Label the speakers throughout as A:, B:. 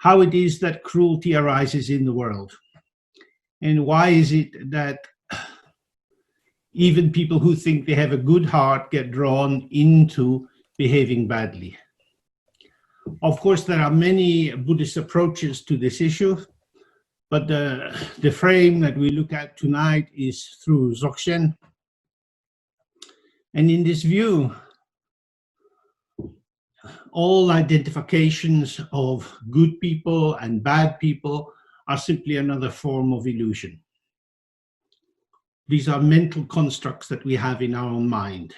A: how it is that cruelty arises in the world. And why is it that even people who think they have a good heart get drawn into behaving badly? Of course, there are many Buddhist approaches to this issue, but the frame that we look at tonight is through Dzogchen. And in this view, all identifications of good people and bad people are simply another form of illusion. These are mental constructs that we have in our own mind.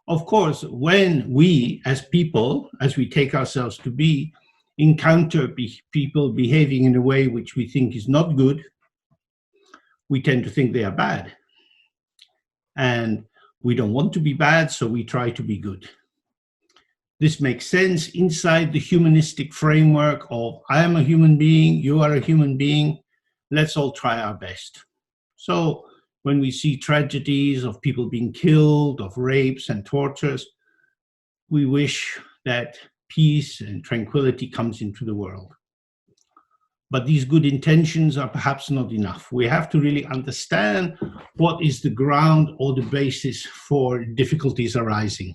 A: Of course, when we as people, as we take ourselves to be, encounter people behaving in a way which we think is not good, we tend to think they are bad. And we don't want to be bad, so we try to be good. This makes sense inside the humanistic framework of I am a human being, you are a human being, let's all try our best. So when we see tragedies of people being killed, of rapes and tortures, we wish that peace and tranquility comes into the world. But these good intentions are perhaps not enough. We have to really understand what is the ground or the basis for difficulties arising.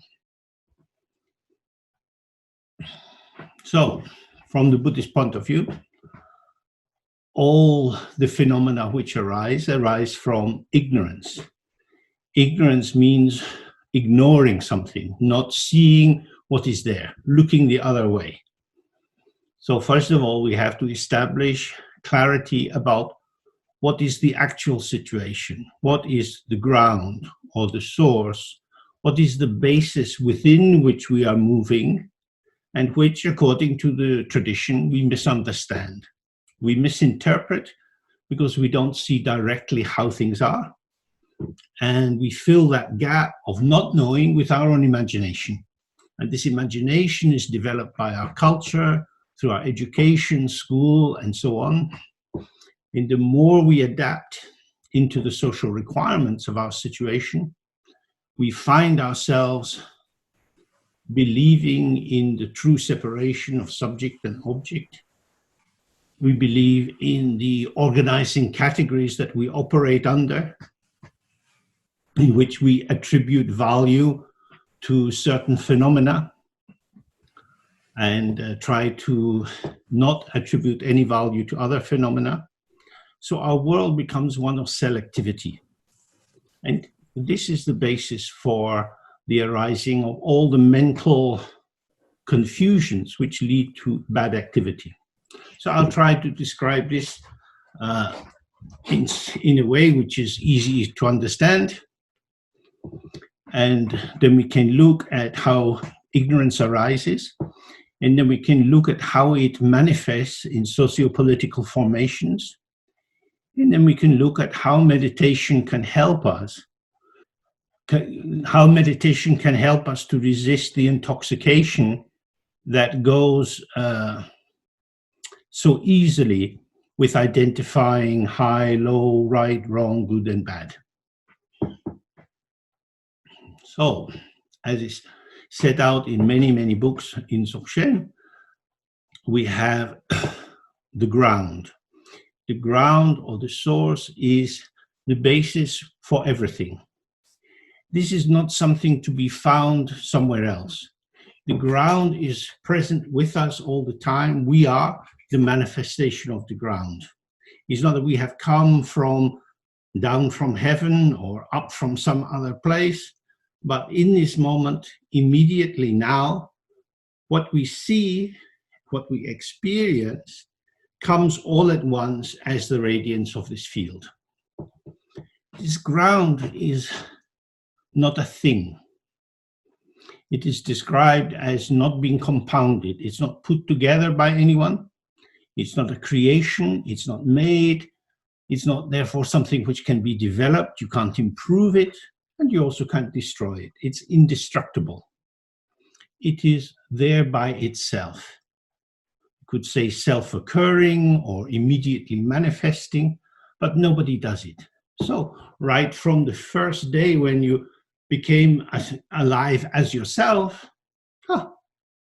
A: So, from the Buddhist point of view, all the phenomena which arise from ignorance. Ignorance means ignoring something, not seeing what is there, looking the other way. So first of all, we have to establish clarity about what is the actual situation, what is the ground or the source, what is the basis within which we are moving, and which, according to the tradition, we misunderstand. We misinterpret because we don't see directly how things are, and we fill that gap of not knowing with our own imagination. And this imagination is developed by our culture, through our education, school, and so on. And the more we adapt into the social requirements of our situation, we find ourselves believing in the true separation of subject and object. We believe in the organizing categories that we operate under, in which we attribute value to certain phenomena and try to not attribute any value to other phenomena. So our world becomes one of selectivity. And this is the basis for the arising of all the mental confusions which lead to bad activity. So I'll try to describe this in a way which is easy to understand. And then we can look at how ignorance arises. And then we can look at how it manifests in socio-political formations. And then we can look at how meditation can help us, to resist the intoxication that goes so easily with identifying high, low, right, wrong, good, and bad. So, as is set out in many, many books in Dzogchen, we have the ground. The ground or the source is the basis for everything. This is not something to be found somewhere else. The ground is present with us all the time. We are the manifestation of the ground. It's not that we have come down from heaven or up from some other place, but in this moment, immediately now, what we see, what we experience, comes all at once as the radiance of this field. This ground is not a thing. It is described as not being compounded. It's not put together by anyone. It's not a creation. It's not made. It's not therefore something which can be developed. You can't improve it, and you also can't destroy it. It's indestructible. It is there by itself. You could say self-occurring or immediately manifesting, but nobody does it. So right from the first day when you became alive as yourself,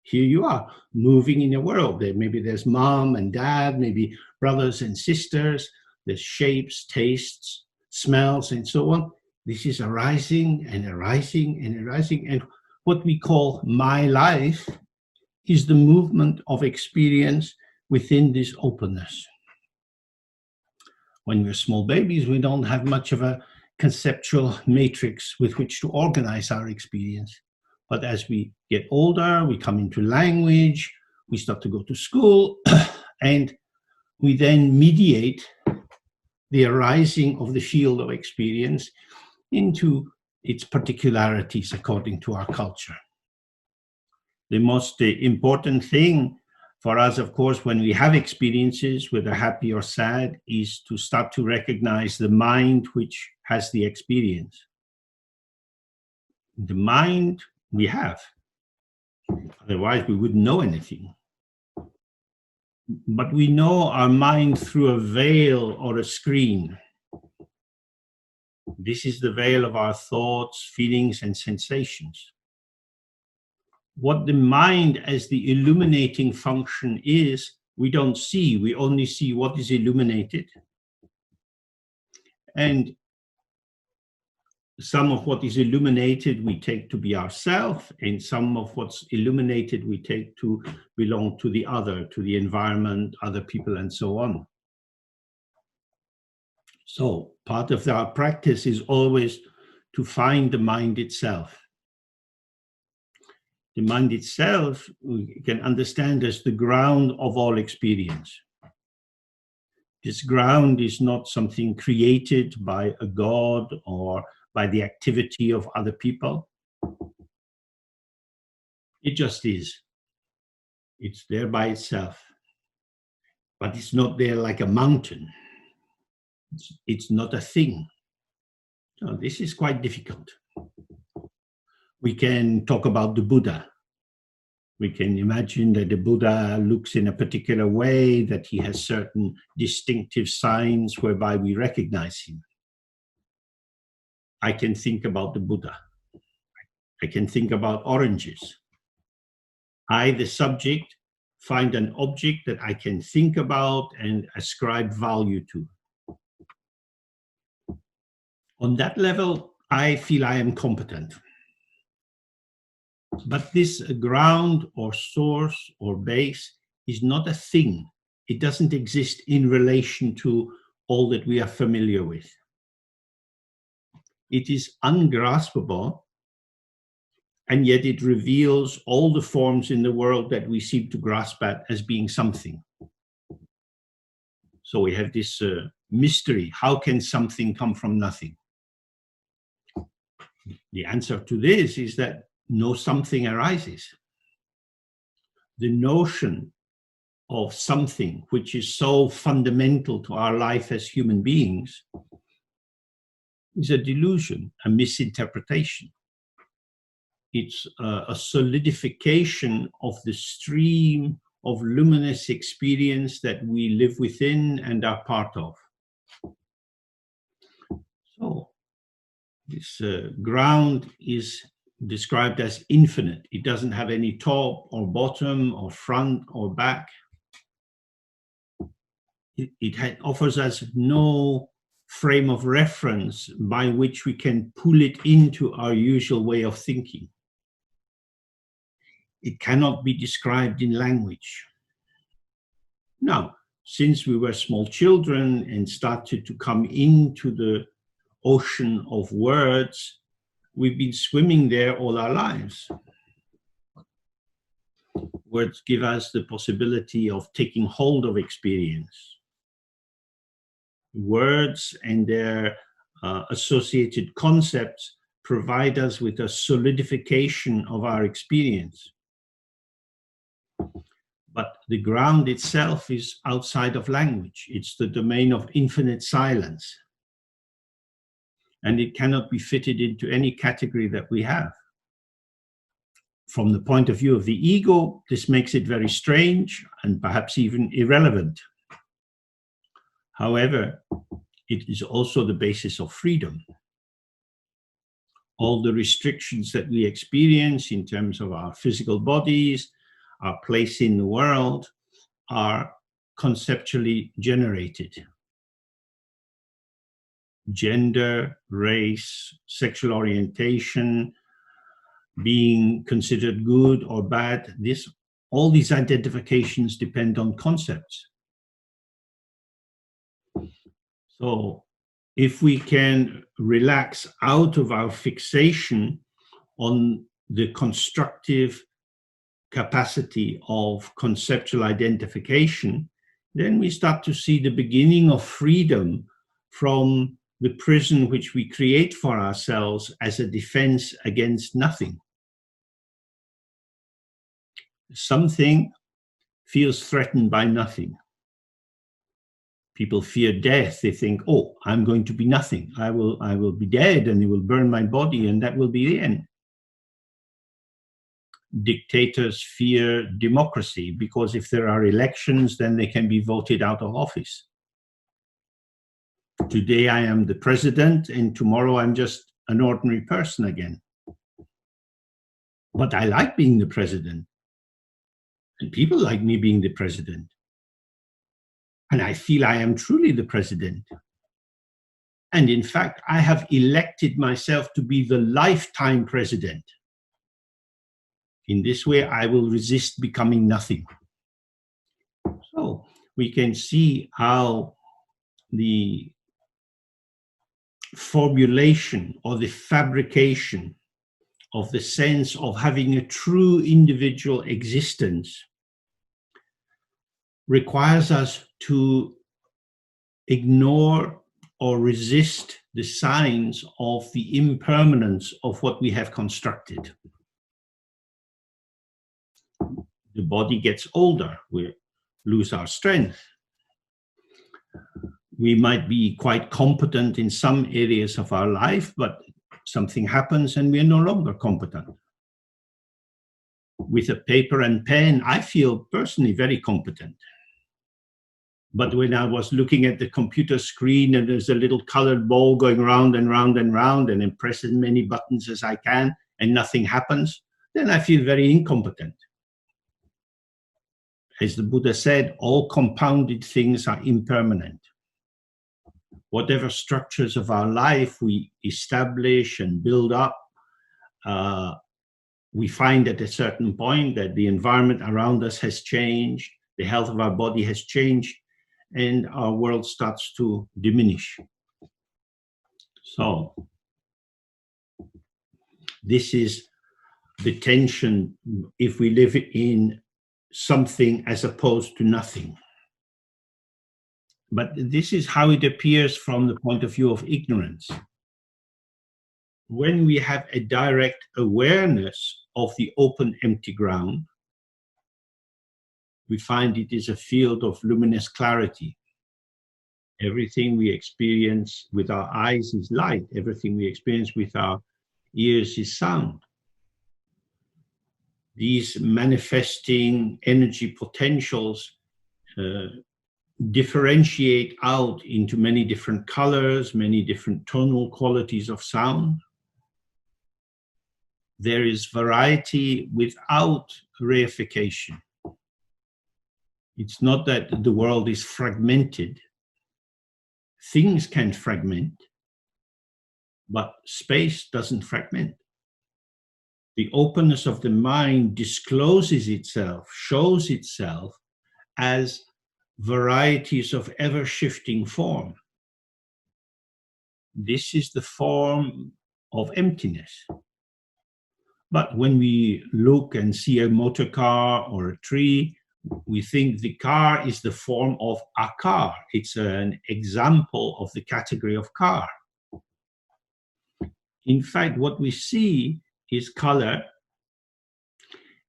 A: here you are, moving in a world. Maybe there's mom and dad, maybe brothers and sisters, there's shapes, tastes, smells, and so on. This is arising and arising and arising. And what we call my life is the movement of experience within this openness. When we're small babies, we don't have much of a conceptual matrix with which to organize our experience. But as we get older, we come into language, we start to go to school, and we then mediate the arising of the field of experience into its particularities according to our culture. The most important thing for us, of course, when we have experiences, whether happy or sad, is to start to recognize the mind which has the experience. The mind we have. Otherwise, we wouldn't know anything. But we know our mind through a veil or a screen. This is the veil of our thoughts, feelings, and sensations. What the mind as the illuminating function is, we don't see. We only see what is illuminated. And some of what is illuminated we take to be ourself, and some of what's illuminated we take to belong to the other, to the environment, other people, and so on. So part of our practice is always to find the mind itself. The mind itself we can understand as the ground of all experience. This ground is not something created by a god or by the activity of other people. It just is. It's there by itself. But it's not there like a mountain. It's not a thing. So this is quite difficult. We can talk about the Buddha. We can imagine that the Buddha looks in a particular way, that he has certain distinctive signs whereby we recognize him. I can think about the Buddha. I can think about oranges. I, the subject, find an object that I can think about and ascribe value to. On that level, I feel I am competent. But this ground or source or base is not a thing. It doesn't exist in relation to all that we are familiar with. It is ungraspable, and yet it reveals all the forms in the world that we seem to grasp at as being something. So we have this mystery. How can something come from nothing? The answer to this is that no something arises. The notion of something which is so fundamental to our life as human beings is a delusion, a misinterpretation. It's a solidification of the stream of luminous experience that we live within and are part of. So this ground is described as infinite. It doesn't have any top or bottom or front or back. It offers us no frame of reference by which we can pull it into our usual way of thinking. It cannot be described in language. Now, since we were small children and started to come into the ocean of words, we've been swimming there all our lives. Words give us the possibility of taking hold of experience. Words and their associated concepts provide us with a solidification of our experience. But the ground itself is outside of language. It's the domain of infinite silence. And it cannot be fitted into any category that we have. From the point of view of the ego, this makes it very strange and perhaps even irrelevant. However, it is also the basis of freedom. All the restrictions that we experience in terms of our physical bodies, our place in the world, are conceptually generated. Gender, race, sexual orientation, being considered good or bad, all these identifications depend on concepts. So if we can relax out of our fixation on the constructive capacity of conceptual identification, then we start to see the beginning of freedom from the prison which we create for ourselves as a defense against nothing. Something feels threatened by nothing. People fear death. They think, oh, I'm going to be nothing. I will be dead, and it will burn my body, and that will be the end. Dictators fear democracy, because if there are elections, then they can be voted out of office. Today I am the president, and tomorrow I'm just an ordinary person again. But I like being the president, and people like me being the president. And I feel I am truly the president. And in fact, I have elected myself to be the lifetime president. In this way, I will resist becoming nothing. So we can see how the formulation or the fabrication of the sense of having a true individual existence requires us to ignore or resist the signs of the impermanence of what we have constructed. The body gets older, we lose our strength. We might be quite competent in some areas of our life, but something happens and we are no longer competent. With a paper and pen, I feel personally very competent. But when I was looking at the computer screen and there's a little colored ball going round and round and round, and I press as many buttons as I can and nothing happens, then I feel very incompetent. As the Buddha said, all compounded things are impermanent. Whatever structures of our life we establish and build up, we find at a certain point that the environment around us has changed, the health of our body has changed, and our world starts to diminish. So this is the tension if we live in something as opposed to nothing. But this is how it appears from the point of view of ignorance. When we have a direct awareness of the open, empty ground, we find it is a field of luminous clarity. Everything we experience with our eyes is light. Everything we experience with our ears is sound. These manifesting energy potentials differentiate out into many different colors, many different tonal qualities of sound. There is variety without reification. It's not that the world is fragmented. Things can fragment, but space doesn't fragment. The openness of the mind discloses itself, shows itself as varieties of ever-shifting form. This is the form of emptiness. But when we look and see a motor car or a tree, we think the car is the form of a car. It's an example of the category of car. In fact, what we see is color,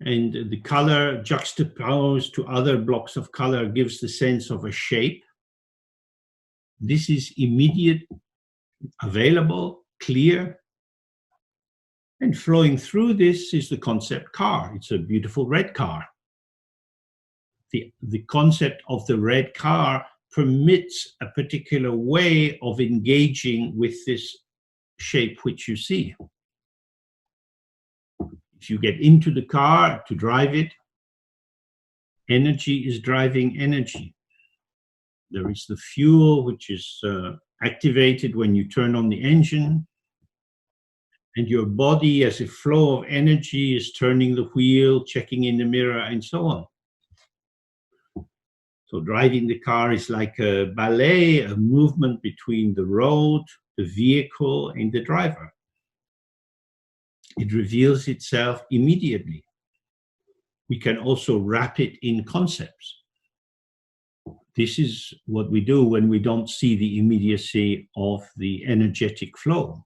A: and the color juxtaposed to other blocks of color gives the sense of a shape. This is immediate, available, clear, and flowing through this is the concept car. It's a beautiful red car. The concept of the red car permits a particular way of engaging with this shape which you see. If you get into the car to drive it, Energy is driving energy. There is the fuel, which is activated when you turn on the engine, and your body, as a flow of energy, is turning the wheel, checking in the mirror, and so on. So driving the car is like a ballet, a movement between the road, the vehicle, and the driver. It reveals itself immediately. We can also wrap it in concepts. This is what we do when we don't see the immediacy of the energetic flow.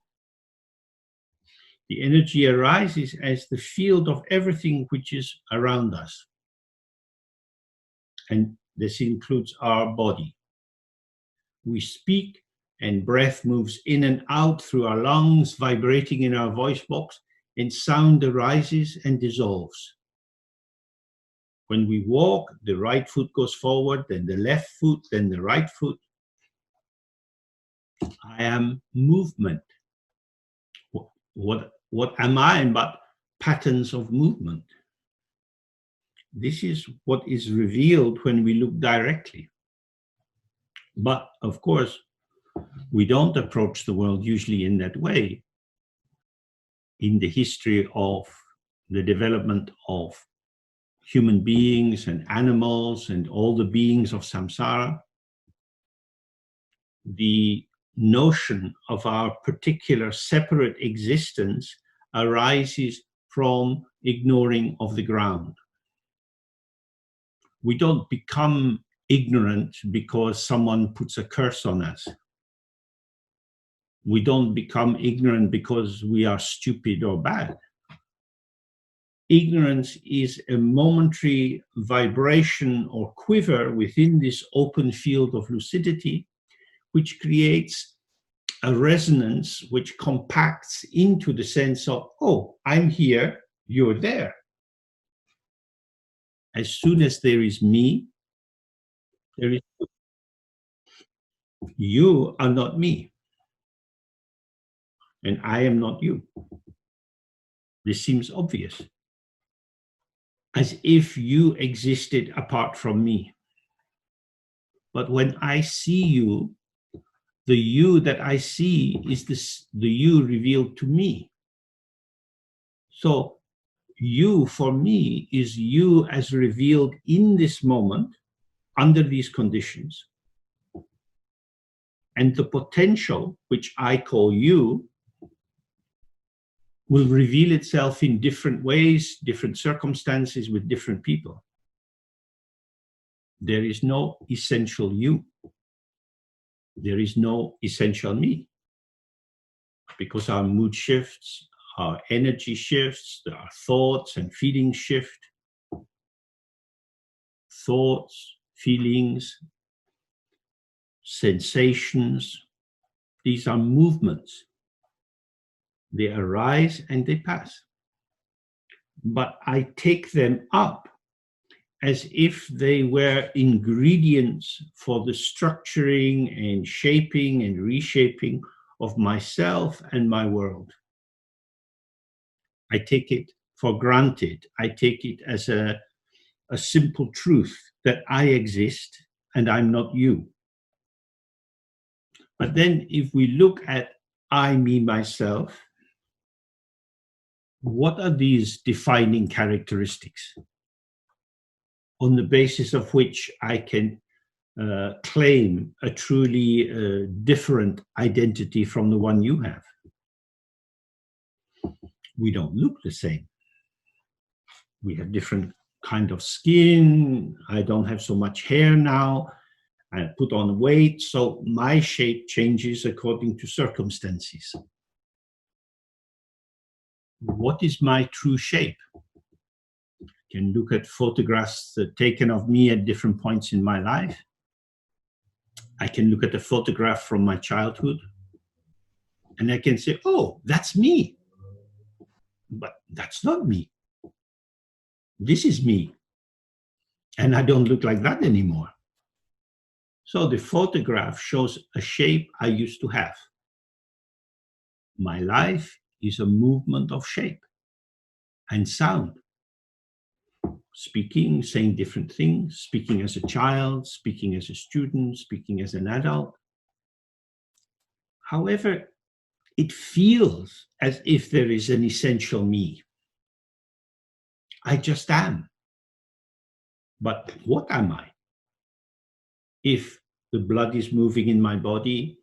A: The energy arises as the field of everything which is around us. And this includes our body. We speak, and breath moves in and out through our lungs, vibrating in our voice box, and sound arises and dissolves. When we walk, the right foot goes forward, then the left foot, then the right foot. I am movement. What am I but patterns of movement? This is what is revealed when we look directly. But of course, we don't approach the world usually in that way. In the history of the development of human beings and animals and all the beings of samsara, the notion of our particular separate existence arises from ignoring of the ground. We don't become ignorant because someone puts a curse on us. We don't become ignorant because we are stupid or bad. Ignorance is a momentary vibration or quiver within this open field of lucidity, which creates a resonance which compacts into the sense of, oh, I'm here, you're there. As soon as there is me, there is you. You are not me, and I am not you. This seems obvious, as if you existed apart from me. But when I see you, the you that I see is the you revealed to me. So you, for me, is you as revealed in this moment, under these conditions. And the potential, which I call you, will reveal itself in different ways, different circumstances, with different people. There is no essential you. There is no essential me. Because our mood shifts, our energy shifts, our thoughts and feelings shift. Thoughts, feelings, sensations, these are movements. They arise and they pass. But I take them up as if they were ingredients for the structuring and shaping and reshaping of myself and my world. I take it for granted. I take it as a simple truth that I exist and I'm not you. But then if we look at I, me, myself, what are these defining characteristics on the basis of which I can claim a truly different identity from the one you have? We don't look the same. We have different kind of skin. I don't have so much hair now. I put on weight, so my shape changes according to circumstances. What is my true shape? You can look at photographs taken of me at different points in my life. I can look at a photograph from my childhood, and I can say, oh, that's me. But that's not me. This is me. And I don't look like that anymore. So the photograph shows a shape I used to have. My life is a movement of shape and sound. speaking, saying different things, speaking as a child, speaking as a student, speaking as an adult. However, it feels as if there is an essential me. I just am. But what am I? If the blood is moving in my body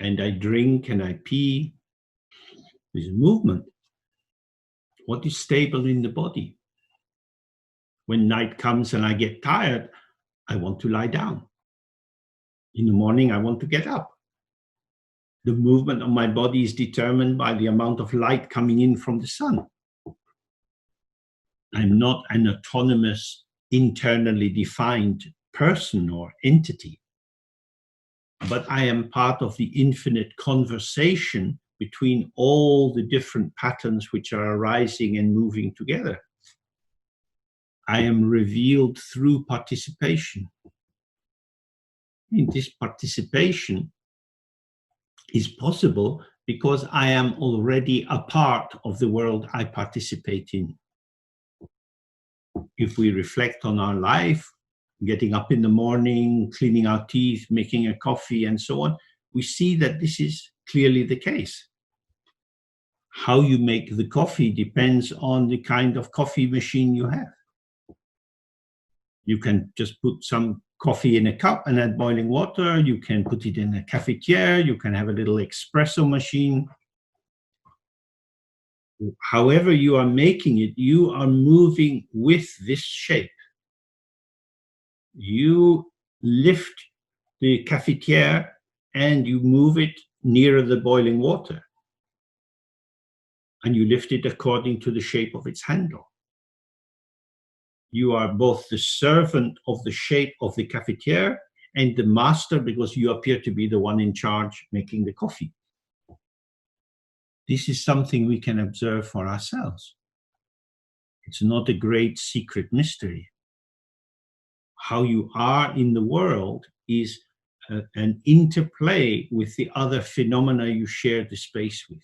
A: and I drink and I pee, there's movement. What is stable in the body? When night comes and I get tired, I want to lie down. In the morning, I want to get up. The movement of my body is determined by the amount of light coming in from the sun. I'm not an autonomous, internally defined person or entity, but I am part of the infinite conversation between all the different patterns which are arising and moving together. I am revealed through participation. In this participation is possible because I am already a part of the world I participate in. If we reflect on our life, getting up in the morning, cleaning our teeth, making a coffee, and so on, we see that this is clearly the case. How you make the coffee depends on the kind of coffee machine you have. You can just put some coffee in a cup and add boiling water. You can put it in a cafetiere. You can have a little espresso machine. However you are making it, you are moving with this shape. You lift the cafetiere and you move it nearer the boiling water. And you lift it according to the shape of its handle. You are both the servant of the shape of the cafetiere and the master because you appear to be the one in charge making the coffee. This is something we can observe for ourselves. It's not a great secret mystery. How you are in the world is an interplay with the other phenomena you share the space with.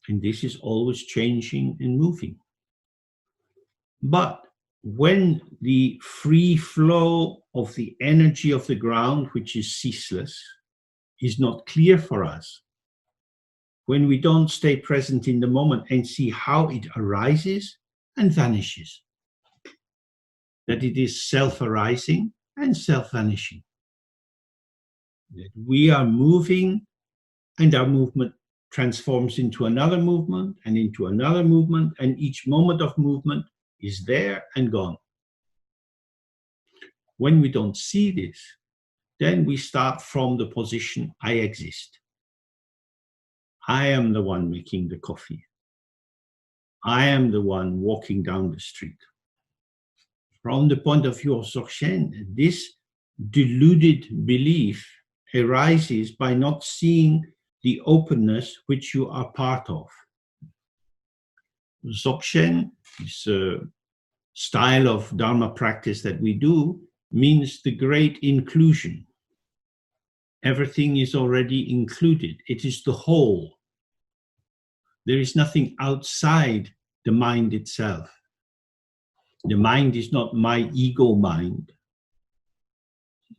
A: And this is always changing and moving. But when the free flow of the energy of the ground, which is ceaseless, is not clear for us, when we don't stay present in the moment and see how it arises and vanishes, that it is self-arising and self-vanishing, that we are moving and our movement transforms into another movement and into another movement, and each moment of movement is there and gone. When we don't see this, then we start from the position, I exist. I am the one making the coffee. I am the one walking down the street. From the point of view of Dzogchen, this deluded belief arises by not seeing the openness which you are part of. Dzogchen is a style of Dharma practice that we do, means the great inclusion. Everything is already included. It is the whole. There is nothing outside the mind itself. The mind is not my ego mind.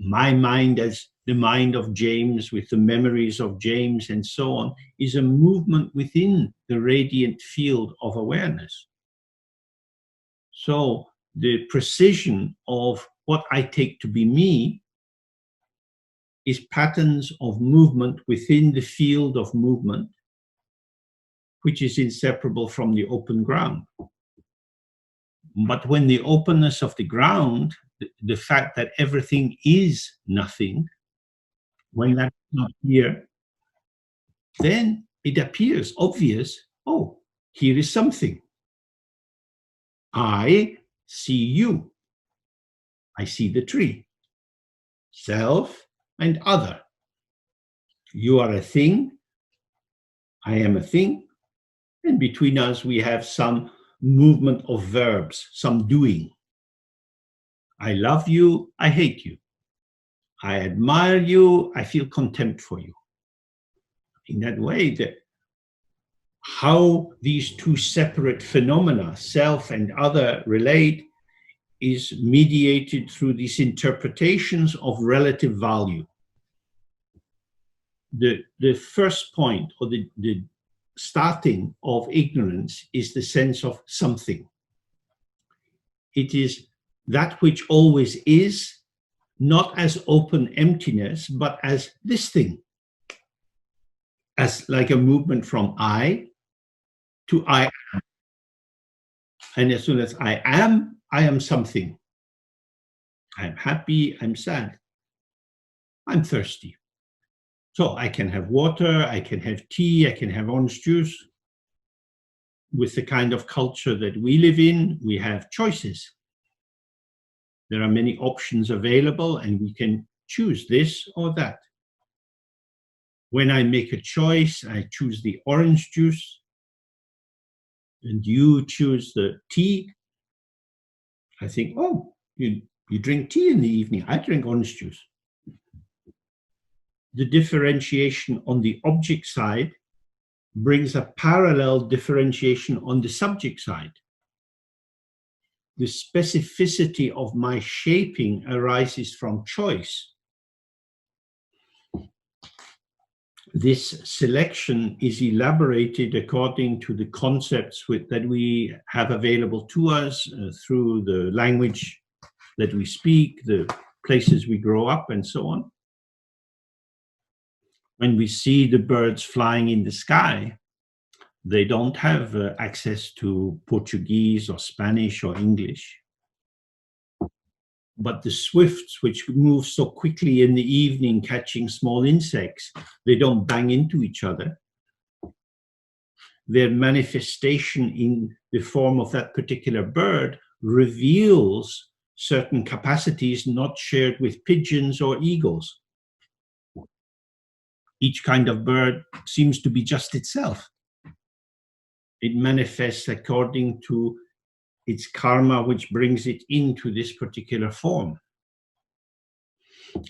A: My mind as the mind of James with the memories of James and so on is a movement within the radiant field of awareness. So the precision of what I take to be me is patterns of movement within the field of movement, which is inseparable from the open ground. But when the openness of the ground, the fact that everything is nothing, when that's not here, then it appears obvious, oh, here is something. I see you. I see the tree. Self and other. You are a thing. I am a thing. And between us, we have some movement of verbs, some doing. I love you. I hate you. I admire you. I feel contempt for you. In that way, how these two separate phenomena, self and other, relate is mediated through these interpretations of relative value. The first point, or the starting of ignorance, is the sense of something. It is that which always is, not as open emptiness, but as this thing, as like a movement from I to I am. And as soon as I am something. I'm happy, I'm sad, I'm thirsty. So I can have water, I can have tea, I can have orange juice. With the kind of culture that we live in, we have choices. There are many options available, and we can choose this or that. When I make a choice, I choose the orange juice, and you choose the tea. I think, oh, you drink tea in the evening, I drink orange juice. The differentiation on the object side brings a parallel differentiation on the subject side. The specificity of my shaping arises from choice. This selection is elaborated according to the concepts that we have available to us through the language that we speak, the places we grow up, and so on. When we see the birds flying in the sky, they don't have access to Portuguese or Spanish or English. But the swifts, which move so quickly in the evening catching small insects, they don't bang into each other. Their manifestation in the form of that particular bird reveals certain capacities not shared with pigeons or eagles. Each kind of bird seems to be just itself. It manifests according to its karma, which brings it into this particular form.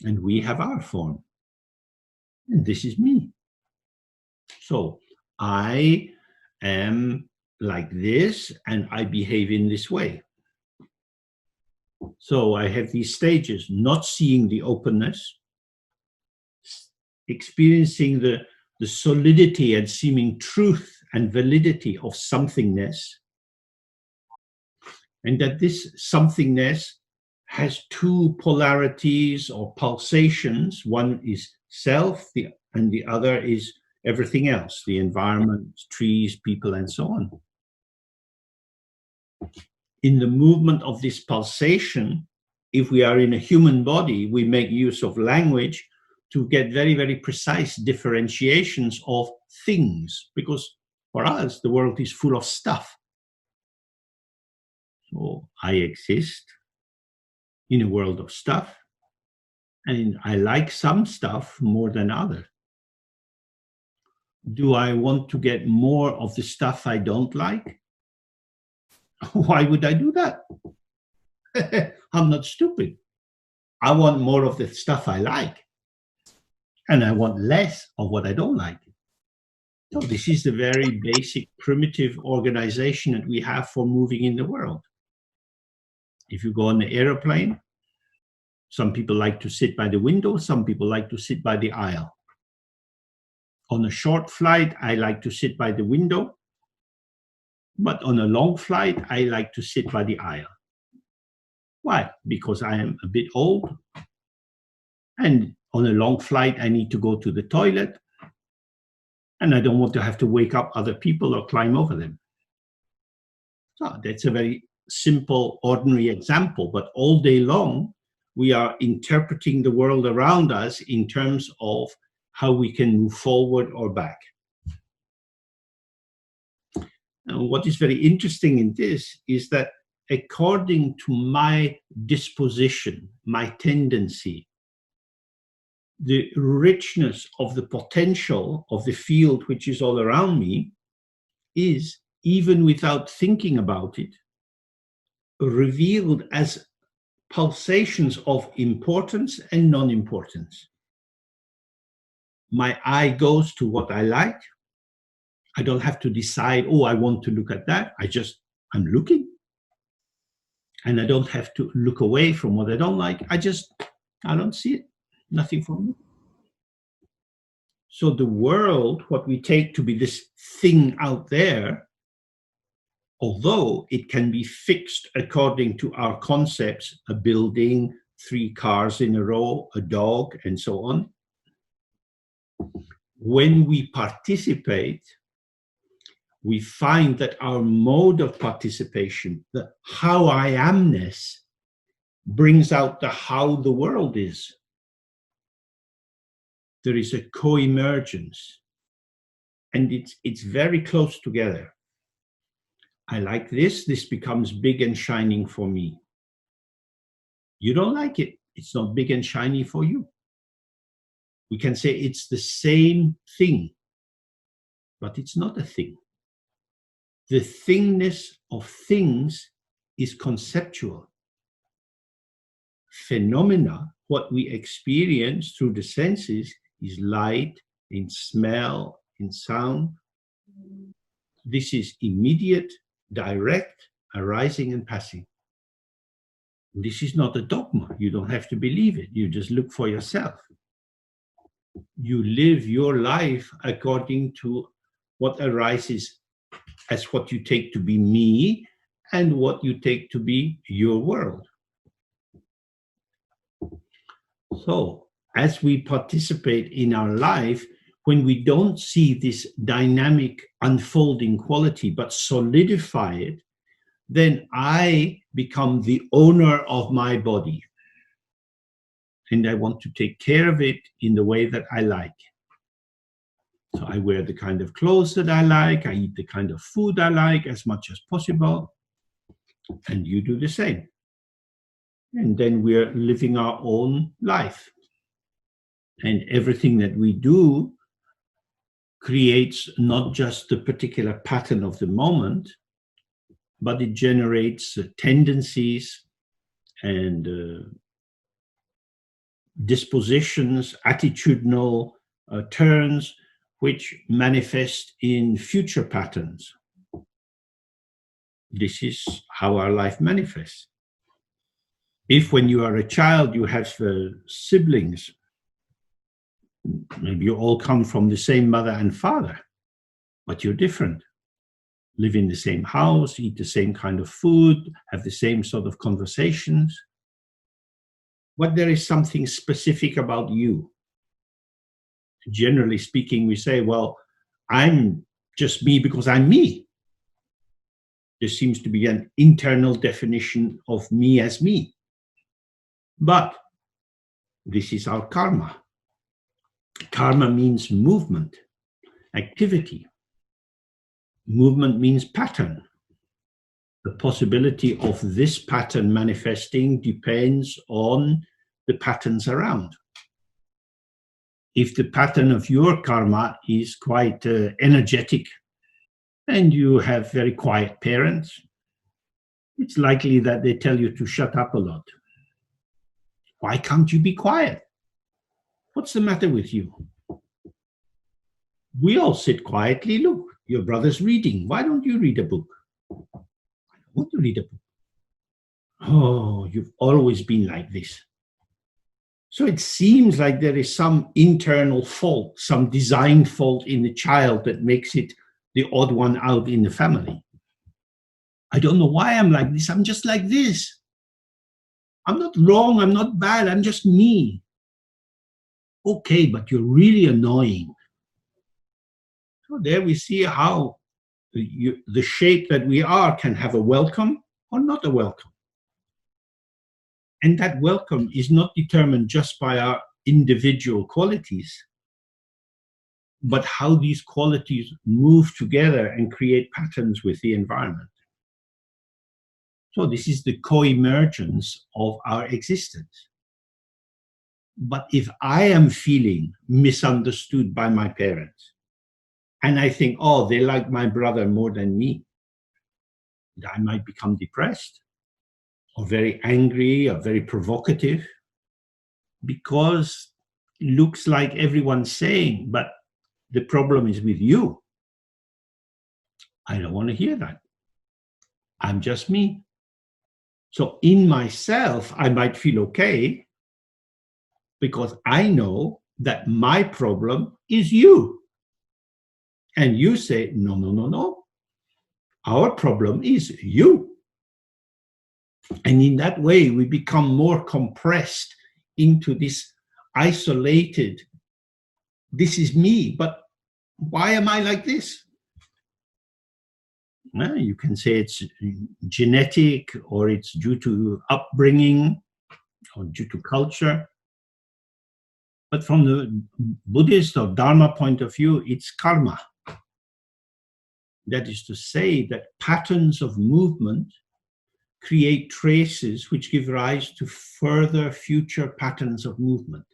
A: And we have our form. And this is me. So I am like this, and I behave in this way. So I have these stages: not seeing the openness, experiencing the solidity and seeming truth and validity of somethingness, and that this somethingness has two polarities or pulsations. One is self, and the other is everything else, the environment, trees, people, and so on. In the movement of this pulsation, if we are in a human body, we make use of language to get very, very precise differentiations of things, because for us, the world is full of stuff. So I exist in a world of stuff, and I like some stuff more than others. Do I want to get more of the stuff I don't like? Why would I do that? I'm not stupid. I want more of the stuff I like, and I want less of what I don't like. So this is the very basic primitive organization that we have for moving in the world. If you go on the airplane, some people like to sit by the window, some people like to sit by the aisle. On a short flight, I like to sit by the window, but on a long flight, I like to sit by the aisle. Why? Because I am a bit old, and on a long flight, I need to go to the toilet, and I don't want to have to wake up other people or climb over them. So that's a very simple, ordinary example, but all day long, we are interpreting the world around us in terms of how we can move forward or back. And what is very interesting in this is that according to my disposition, my tendency, the richness of the potential of the field which is all around me is, even without thinking about it, revealed as pulsations of importance and non-importance. My eye goes to what I like, I don't have to decide, oh, I want to look at that. I'm looking. And I don't have to look away from what I don't like. I don't see it. Nothing for me. So the world, what we take to be this thing out there, although it can be fixed according to our concepts, a building, 3 cars in a row, a dog, and so on, when we participate, we find that our mode of participation, the how I amness, brings out the how the world is. There is a co-emergence, and it's very close together. I like this becomes big and shining for me. You don't like it, it's not big and shiny for you. We can say it's the same thing, but it's not a thing. The thingness of things is conceptual. Phenomena, what we experience through the senses, is light, in smell, in sound. This is immediate, direct, arising and passing. This is not a dogma. You don't have to believe it. You just look for yourself. You live your life according to what arises as what you take to be me and what you take to be your world. So, as we participate in our life, when we don't see this dynamic unfolding quality but solidify it, then I become the owner of my body. And I want to take care of it in the way that I like. So I wear the kind of clothes that I like, I eat the kind of food I like as much as possible, and you do the same. And then we're living our own life. And everything that we do creates not just the particular pattern of the moment, but it generates tendencies and dispositions, attitudinal turns, which manifest in future patterns. This is how our life manifests. If when you are a child you have siblings, maybe you all come from the same mother and father, but you're different. Live in the same house, eat the same kind of food, have the same sort of conversations. But there is something specific about you. Generally speaking, we say, well, I'm just me because I'm me. There seems to be an internal definition of me as me. But this is our karma. Karma means movement, activity. Movement means pattern. The possibility of this pattern manifesting depends on the patterns around. If the pattern of your karma is quite energetic and you have very quiet parents, it's likely that they tell you to shut up a lot. Why can't you be quiet? What's the matter with you? We all sit quietly. Look, your brother's reading. Why don't you read a book? I don't want to read a book. Oh, you've always been like this. So it seems like there is some internal fault, some design fault in the child that makes it the odd one out in the family. I don't know why I'm like this. I'm just like this. I'm not wrong. I'm not bad. I'm just me. Okay, but you're really annoying. So there we see how the shape that we are can have a welcome or not a welcome. And that welcome is not determined just by our individual qualities, but how these qualities move together and create patterns with the environment. So this is the co-emergence of our existence. But if I am feeling misunderstood by my parents, and I think, oh, they like my brother more than me, I might become depressed or very angry or very provocative, because it looks like everyone's saying, but the problem is with you. I don't want to hear that. I'm just me. So in myself, I might feel okay because I know that my problem is you. And you say, no, no, no, no. Our problem is you. And in that way, we become more compressed into this isolated, this is me, but why am I like this? Well, you can say it's genetic, or it's due to upbringing, or due to culture. But from the Buddhist or Dharma point of view, it's karma. That is to say that patterns of movement create traces which give rise to further future patterns of movement.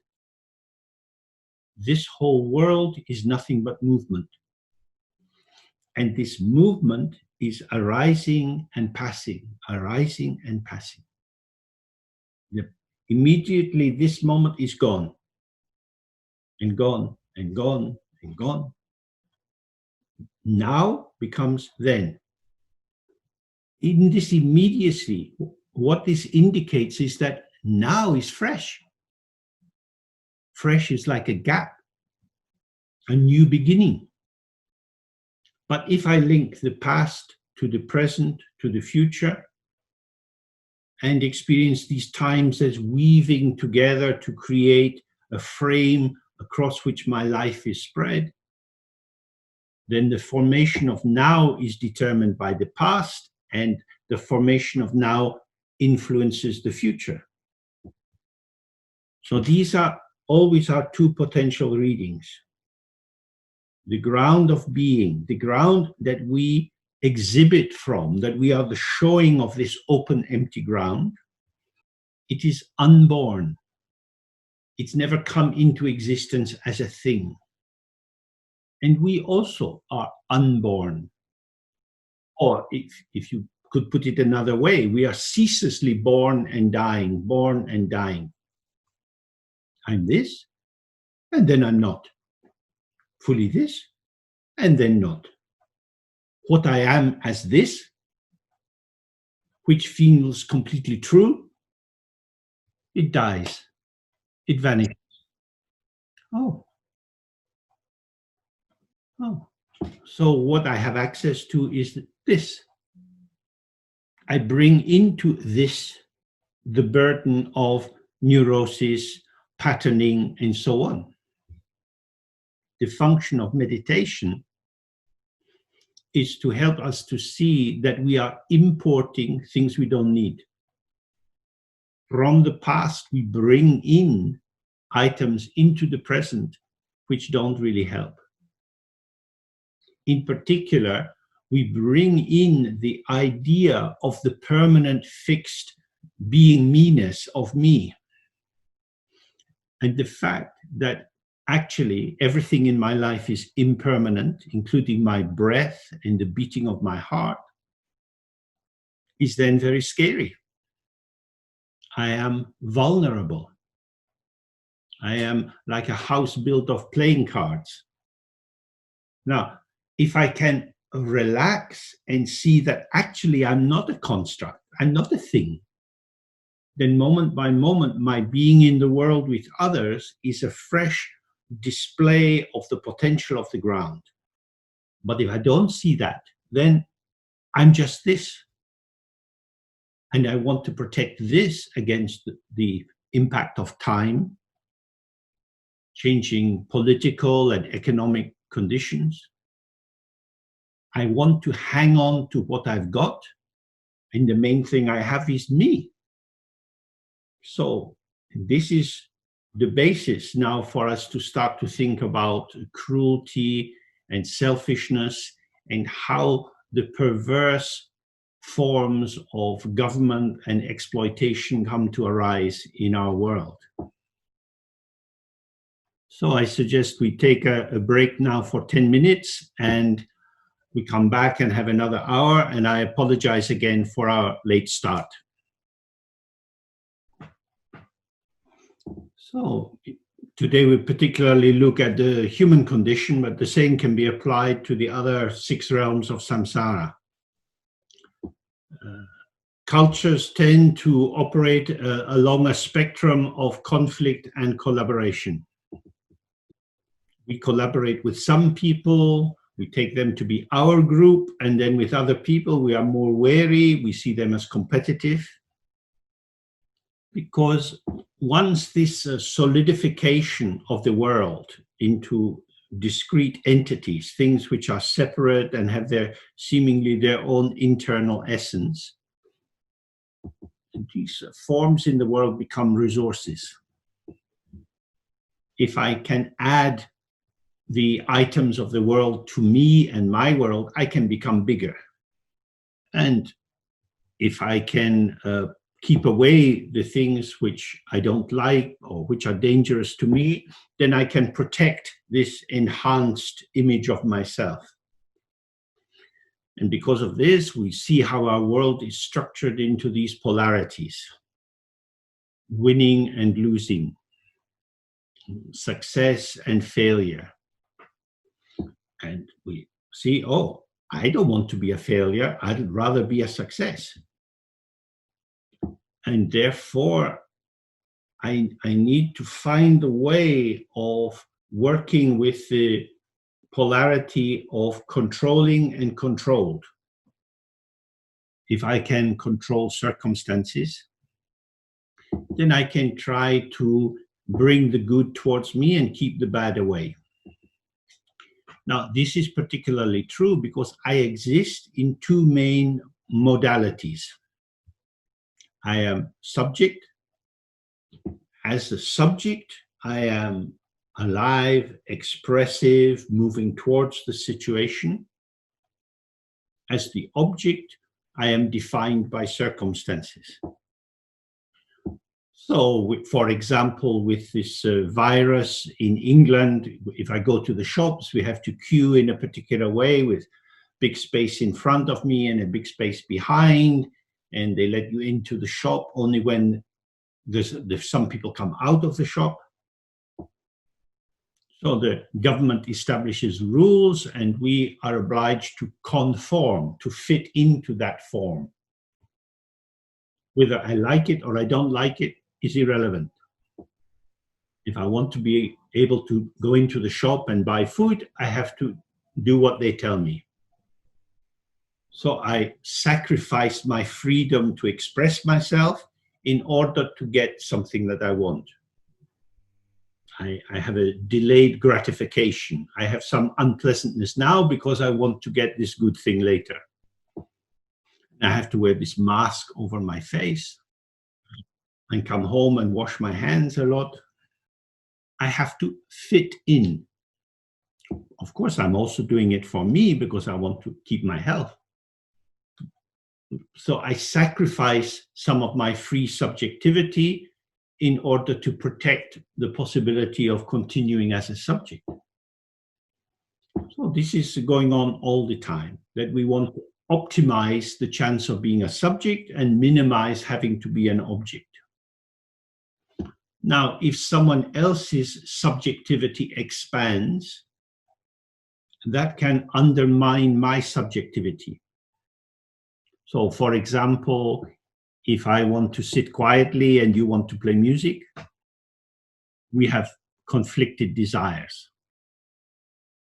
A: This whole world is nothing but movement. And this movement is arising and passing, arising and passing. Immediately, this moment is gone, and gone, and gone, and gone. Now becomes then. In this immediacy, what this indicates is that now is fresh. Fresh is like a gap, a new beginning. But if I link the past to the present, to the future, and experience these times as weaving together to create a frame across which my life is spread, then the formation of now is determined by the past, and the formation of now influences the future. So these are always our two potential readings. The ground of being, the ground that we exhibit from, that we are the showing of this open, empty ground, it is unborn. It's never come into existence as a thing. And we also are unborn. Or if you could put it another way, we are ceaselessly born and dying, born and dying. I'm this, and then I'm not. Fully this, and then not. What I am as this, which feels completely true, it dies, it vanishes. Oh. So what I have access to is this. I bring into this the burden of neurosis, patterning, and so on. The function of meditation is to help us to see that we are importing things we don't need. From the past, we bring in items into the present which don't really help. In particular, we bring in the idea of the permanent, fixed being me-ness of me. And the fact that actually everything in my life is impermanent, including my breath and the beating of my heart, is then very scary. I am vulnerable. I am like a house built of playing cards. Now, if I can relax and see that actually I'm not a construct, I'm not a thing, then moment by moment, my being in the world with others is a fresh display of the potential of the ground. But if I don't see that, then I'm just this. And I want to protect this against the impact of time, changing political and economic conditions. I want to hang on to what I've got, and the main thing I have is me. So this is the basis now for us to start to think about cruelty and selfishness and how the perverse forms of government and exploitation come to arise in our world. So I suggest we take a break now for 10 minutes and we come back and have another hour, and I apologize again for our late start. So Today we particularly look at the human condition, but the same can be applied to the other 6 realms of samsara. Cultures tend to operate along a spectrum of conflict and collaboration. We collaborate with some people, we take them to be our group, and then with other people we are more wary, we see them as competitive. Because once this solidification of the world into discrete entities, things which are separate and have seemingly their own internal essence, these forms in the world become resources. If I can add the items of the world to me and my world, I can become bigger. And if I can keep away the things which I don't like or which are dangerous to me, then I can protect this enhanced image of myself. And because of this, we see how our world is structured into these polarities: winning and losing, success and failure. And we see, oh, I don't want to be a failure, I'd rather be a success. And therefore, I need to find a way of working with the polarity of controlling and controlled. If I can control circumstances, then I can try to bring the good towards me and keep the bad away. Now, this is particularly true because I exist in 2 main modalities. I am subject. As a subject, I am alive, expressive, moving towards the situation. As the object, I am defined by circumstances. So, for example, with this virus in England, if I go to the shops, we have to queue in a particular way with big space in front of me and a big space behind, and they let you into the shop only when some people come out of the shop. So the government establishes rules and we are obliged to conform, to fit into that form. Whether I like it or I don't like it is irrelevant. If I want to be able to go into the shop and buy food, I have to do what they tell me. So I sacrifice my freedom to express myself in order to get something that I want. I have a delayed gratification. I have some unpleasantness now because I want to get this good thing later. I have to wear this mask over my face and come home and wash my hands a lot. I have to fit in. Of course, I'm also doing it for me because I want to keep my health. So I sacrifice some of my free subjectivity in order to protect the possibility of continuing as a subject. So this is going on all the time, that we want to optimize the chance of being a subject and minimize having to be an object. Now, if someone else's subjectivity expands, that can undermine my subjectivity. So, for example, if I want to sit quietly and you want to play music, we have conflicted desires.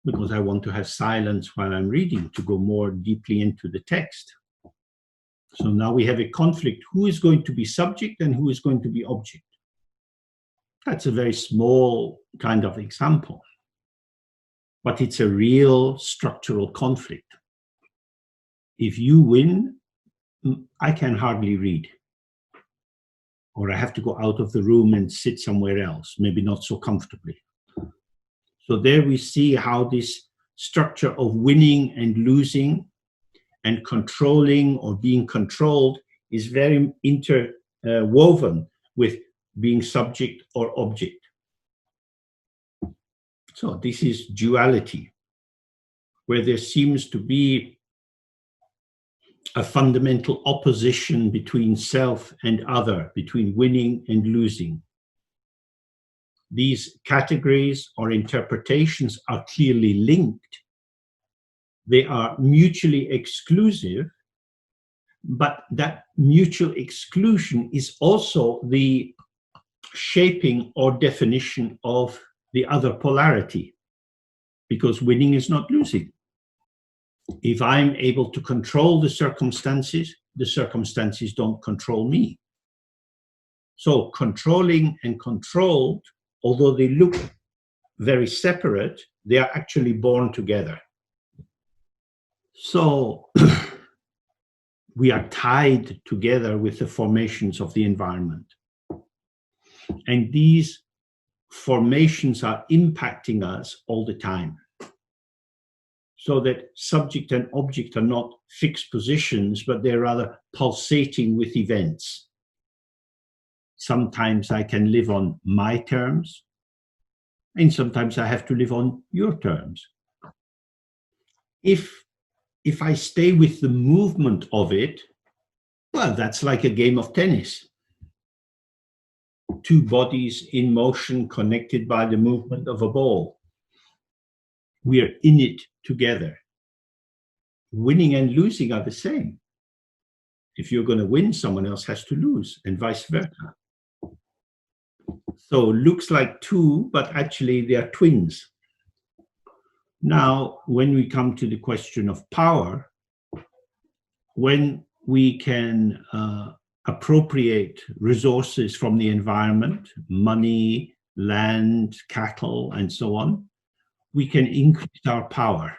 A: Because I want to have silence while I'm reading to go more deeply into the text. So now we have a conflict. Who is going to be subject and who is going to be object? That's a very small kind of example. But it's a real structural conflict. If you win, I can hardly read. Or I have to go out of the room and sit somewhere else, maybe not so comfortably. So there we see how this structure of winning and losing and controlling or being controlled is very interwoven with being subject or object. So this is duality, where there seems to be a fundamental opposition between self and other, between winning and losing. these categories or interpretations are clearly linked. They are mutually exclusive, but that mutual exclusion is also the shaping or definition of the other polarity, because winning is not losing. If I'm able to control the circumstances don't control me. So controlling and controlled, although they look very separate, they are actually born together. So we are tied together with the formations of the environment. And these formations are impacting us all the time. So that subject and object are not fixed positions, but they're rather pulsating with events. Sometimes I can live on my terms, and sometimes I have to live on your terms. If I stay with the movement of it, well, that's like a game of tennis. Two bodies in motion connected by the movement of a ball. We are in it together. Winning and losing are the same. If you're going to win, someone else has to lose, and vice versa. So looks like two, but actually they are twins. Now, when we come to the question of power, when we can appropriate resources from the environment, money, land, cattle, and so on, we can increase our power.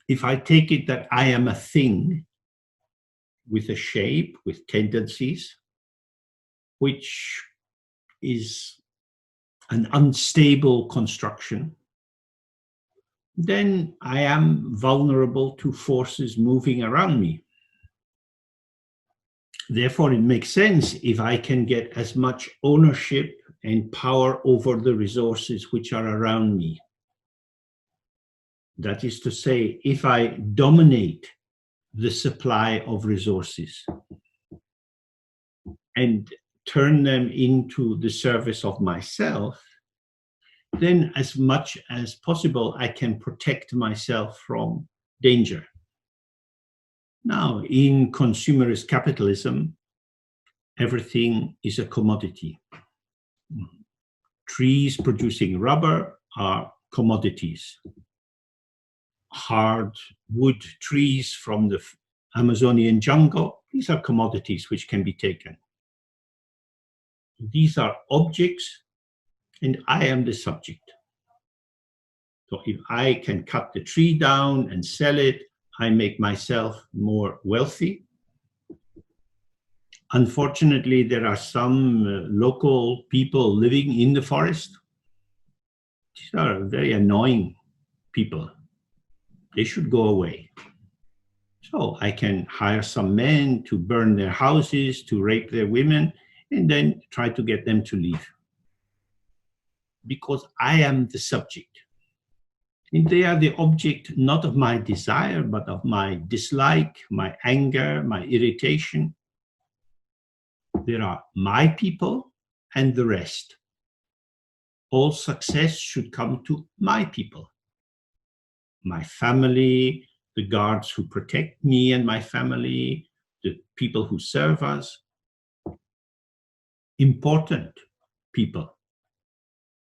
A: If I take it that I am a thing with a shape, with tendencies, which is an unstable construction, then I am vulnerable to forces moving around me. Therefore, it makes sense if I can get as much ownership and power over the resources which are around me. That is to say, if I dominate the supply of resources and turn them into the service of myself, then as much as possible, I can protect myself from danger. Now, in consumerist capitalism, everything is a commodity. Trees producing rubber are commodities. Hardwood trees from the Amazonian jungle, these are commodities which can be taken. These are objects, and I am the subject. So if I can cut the tree down and sell it, I make myself more wealthy. Unfortunately, there are some local people living in the forest. These are very annoying people. They should go away. So I can hire some men to burn their houses, to rape their women, and then try to get them to leave. Because I am the subject. And they are the object not of my desire, but of my dislike, my anger, my irritation. There are my people and the rest. All success should come to my people. My family, the guards who protect me and my family, the people who serve us. Important people.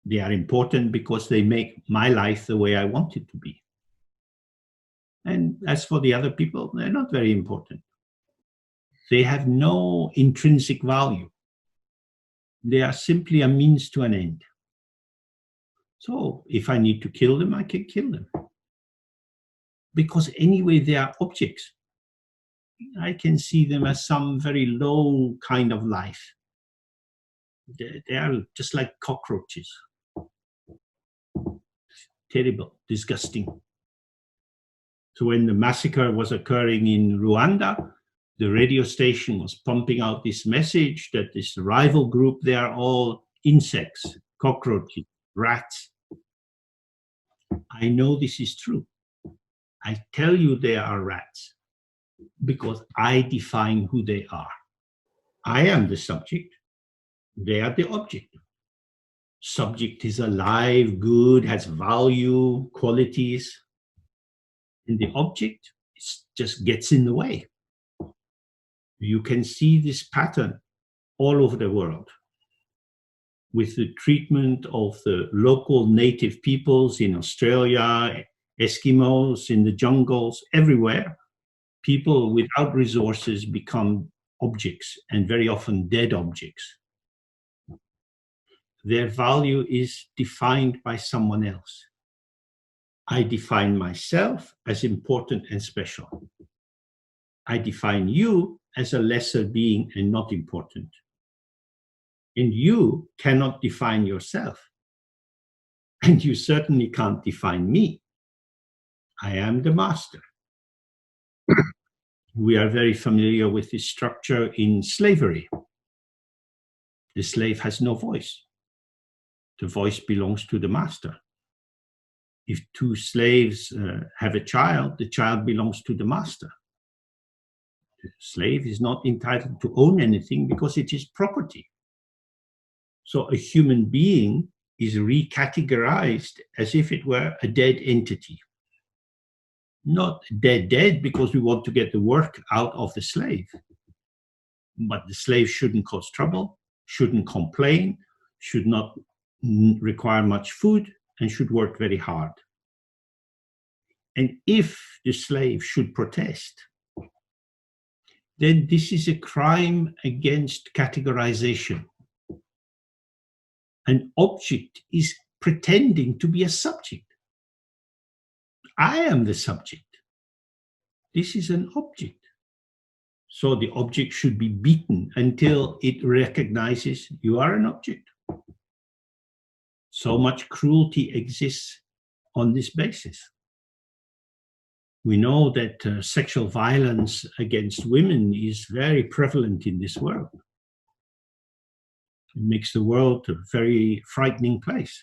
A: They are important because they make my life the way I want it to be. And as for the other people, they're not very important. They have no intrinsic value. They are simply a means to an end. So if I need to kill them, I can kill them. Because anyway, they are objects. I can see them as some very low kind of life. They are just like cockroaches. Terrible, disgusting. So when the massacre was occurring in Rwanda, the radio station was pumping out this message that this rival group, they are all insects, cockroaches, rats. I know this is true. I tell you they are rats because I define who they are. I am the subject. They are the object. Subject is alive, good, has value, qualities, and the object just gets in the way. You can see this pattern all over the world with the treatment of the local native peoples in Australia, Eskimos in the jungles, everywhere. People without resources become objects, and very often dead objects. Their value is defined by someone else. I define myself as important and special. I define you as a lesser being and not important. And you cannot define yourself. And you certainly can't define me. I am the master. We are very familiar with this structure in slavery. The slave has no voice. The voice belongs to the master. If two slaves have a child, the child belongs to the master. The slave is not entitled to own anything because it is property. So a human being is recategorized as if it were a dead entity. Not dead because we want to get the work out of the slave. But the slave shouldn't cause trouble, shouldn't complain, should not require much food, and should work very hard. And if the slave should protest, then this is a crime against categorization. An object is pretending to be a subject. I am the subject. This is an object. So the object should be beaten until it recognizes you are an object. So much cruelty exists on this basis. We know that sexual violence against women is very prevalent in this world. It makes the world a very frightening place.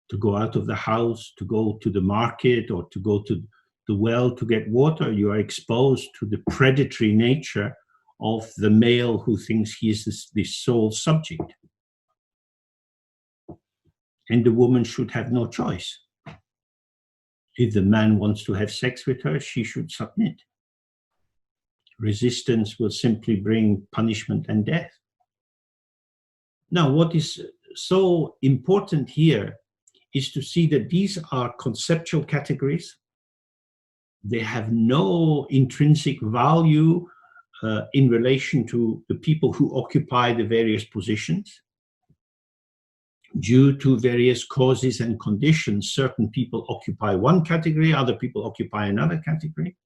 A: To go out of the house, to go to the market, or to go to the well to get water, you are exposed to the predatory nature of the male who thinks he is the sole subject. And the woman should have no choice. If the man wants to have sex with her, she should submit. Resistance will simply bring punishment and death. Now, what is so important here is to see that these are conceptual categories. They have no intrinsic value in relation to the people who occupy the various positions. Due to various causes and conditions, certain people occupy one category, other people occupy another category.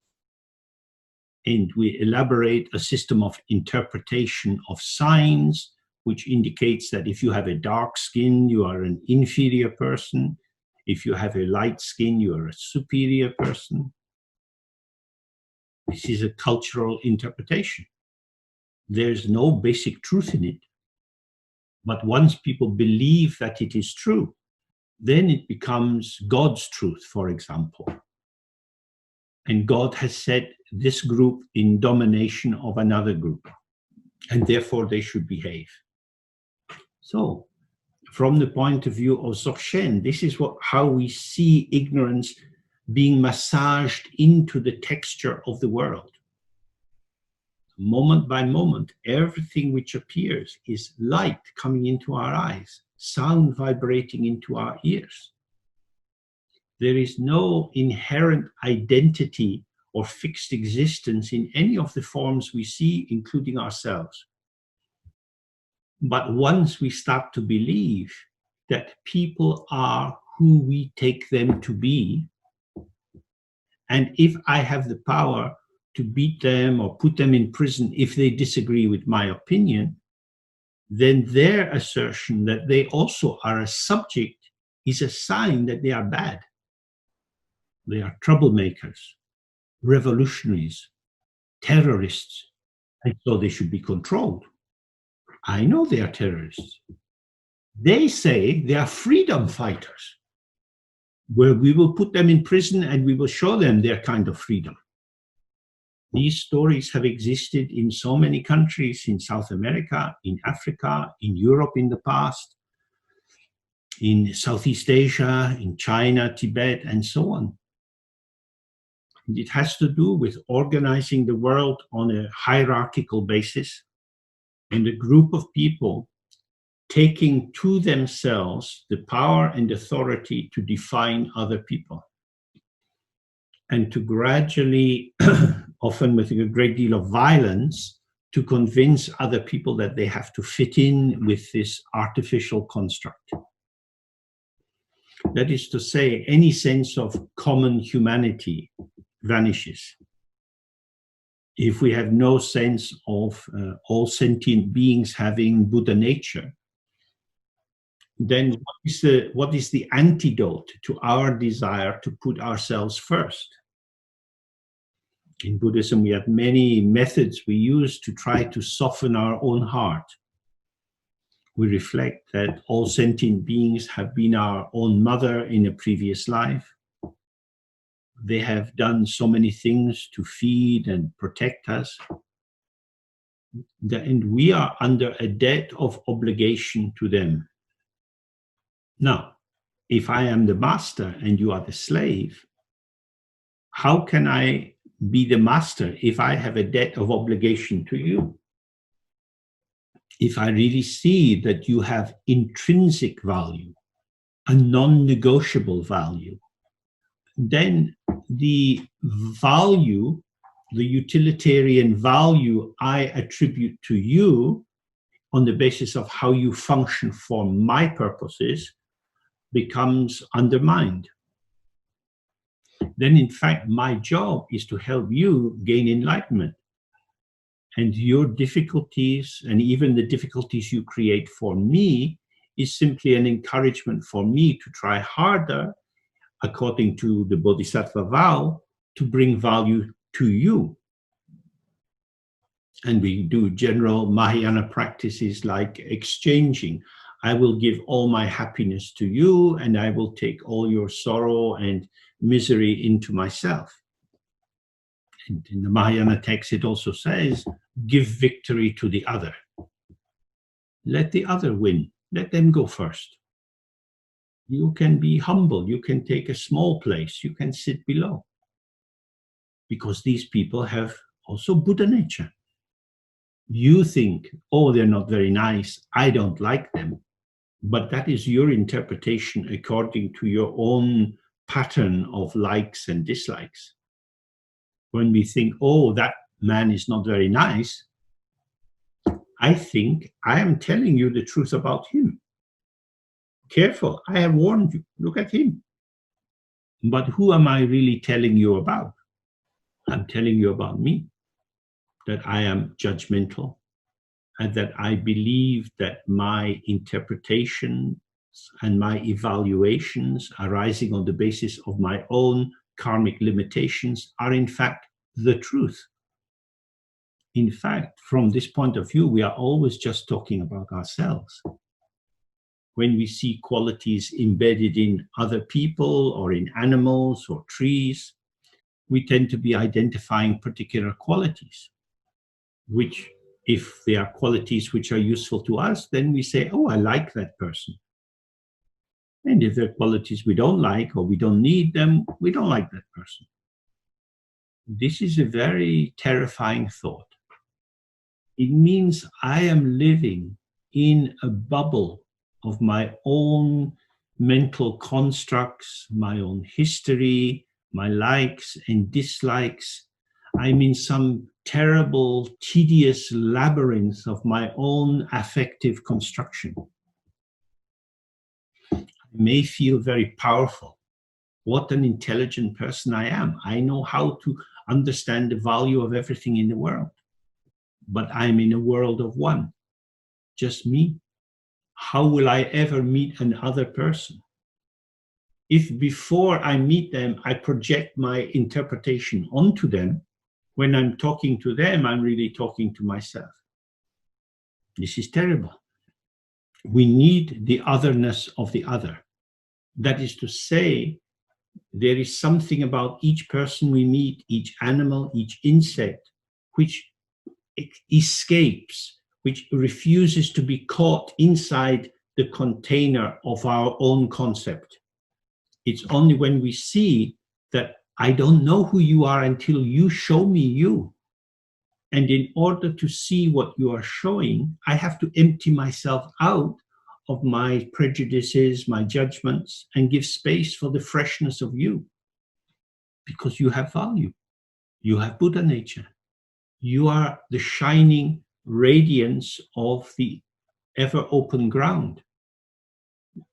A: And we elaborate a system of interpretation of signs, which indicates that if you have a dark skin, you are an inferior person. If you have a light skin, you are a superior person. This is a cultural interpretation. There's no basic truth in it. But once people believe that it is true, then it becomes God's truth, for example. And God has set this group in domination of another group, and therefore they should behave. So, from the point of view of Dzogchen, this is how we see ignorance being massaged into the texture of the world. Moment by moment, everything which appears is light coming into our eyes, sound vibrating into our ears. There is no inherent identity or fixed existence in any of the forms we see, including ourselves. But once we start to believe that people are who we take them to be, and if I have the power to beat them or put them in prison if they disagree with my opinion, then their assertion that they also are a subject is a sign that they are bad. They are troublemakers, revolutionaries, terrorists, and so they should be controlled. I know they are terrorists. They say they are freedom fighters, where we will put them in prison and we will show them their kind of freedom. These stories have existed in so many countries, in South America, in Africa, in Europe in the past. in Southeast Asia, in China, Tibet, and so on. It has to do with organizing the world on a hierarchical basis, and a group of people taking to themselves the power and authority to define other people, and to gradually, often with a great deal of violence, to convince other people that they have to fit in with this artificial construct. That is to say, any sense of common humanity vanishes. If we have no sense of all sentient beings having Buddha nature, then what is the antidote to our desire to put ourselves first? In Buddhism, we have many methods we use to try to soften our own heart. We reflect that all sentient beings have been our own mother in a previous life. They have done so many things to feed and protect us. And we are under a debt of obligation to them. Now, if I am the master and you are the slave, how can I be the master if I have a debt of obligation to you? If I really see that you have intrinsic value, a non-negotiable value, then the value, the utilitarian value I attribute to you on the basis of how you function for my purposes becomes undermined. Then, in fact, my job is to help you gain enlightenment. And your difficulties, and even the difficulties you create for me, is simply an encouragement for me to try harder, according to the Bodhisattva vow, to bring value to you. And we do general Mahayana practices like exchanging. I will give all my happiness to you, and I will take all your sorrow and misery into myself. And in the Mahayana text, it also says, give victory to the other. Let the other win. Let them go first. You can be humble. You can take a small place. You can sit below. Because these people have also Buddha nature. You think, oh, they're not very nice. I don't like them. But that is your interpretation according to your own pattern of likes and dislikes. When we think, oh, that man is not very nice, I think I am telling you the truth about him. Careful, I have warned you. Look at him. But who am I really telling you about? I'm telling you about me, that I am judgmental, and that I believe that my interpretations and my evaluations arising on the basis of my own karmic limitations are in fact the truth. In fact, from this point of view, we are always just talking about ourselves. When we see qualities embedded in other people or in animals or trees, we tend to be identifying particular qualities, which, if they are qualities which are useful to us, then we say, oh, I like that person. And if they're qualities we don't like or we don't need them, we don't like that person. This is a very terrifying thought. It means I am living in a bubble of my own mental constructs, my own history, my likes and dislikes. I'm in some terrible, tedious labyrinth of my own affective construction. I may feel very powerful. What an intelligent person I am. I know how to understand the value of everything in the world. But I'm in a world of one, just me. How will I ever meet another person? If before I meet them, I project my interpretation onto them, when I'm talking to them, I'm really talking to myself. This is terrible. We need the otherness of the other. That is to say, there is something about each person we meet, each animal, each insect, which escapes, which refuses to be caught inside the container of our own concept. It's only when we see that I don't know who you are until you show me you. And in order to see what you are showing, I have to empty myself out of my prejudices, my judgments, and give space for the freshness of you. Because you have value. You have Buddha nature. You are the shining radiance of the ever open ground.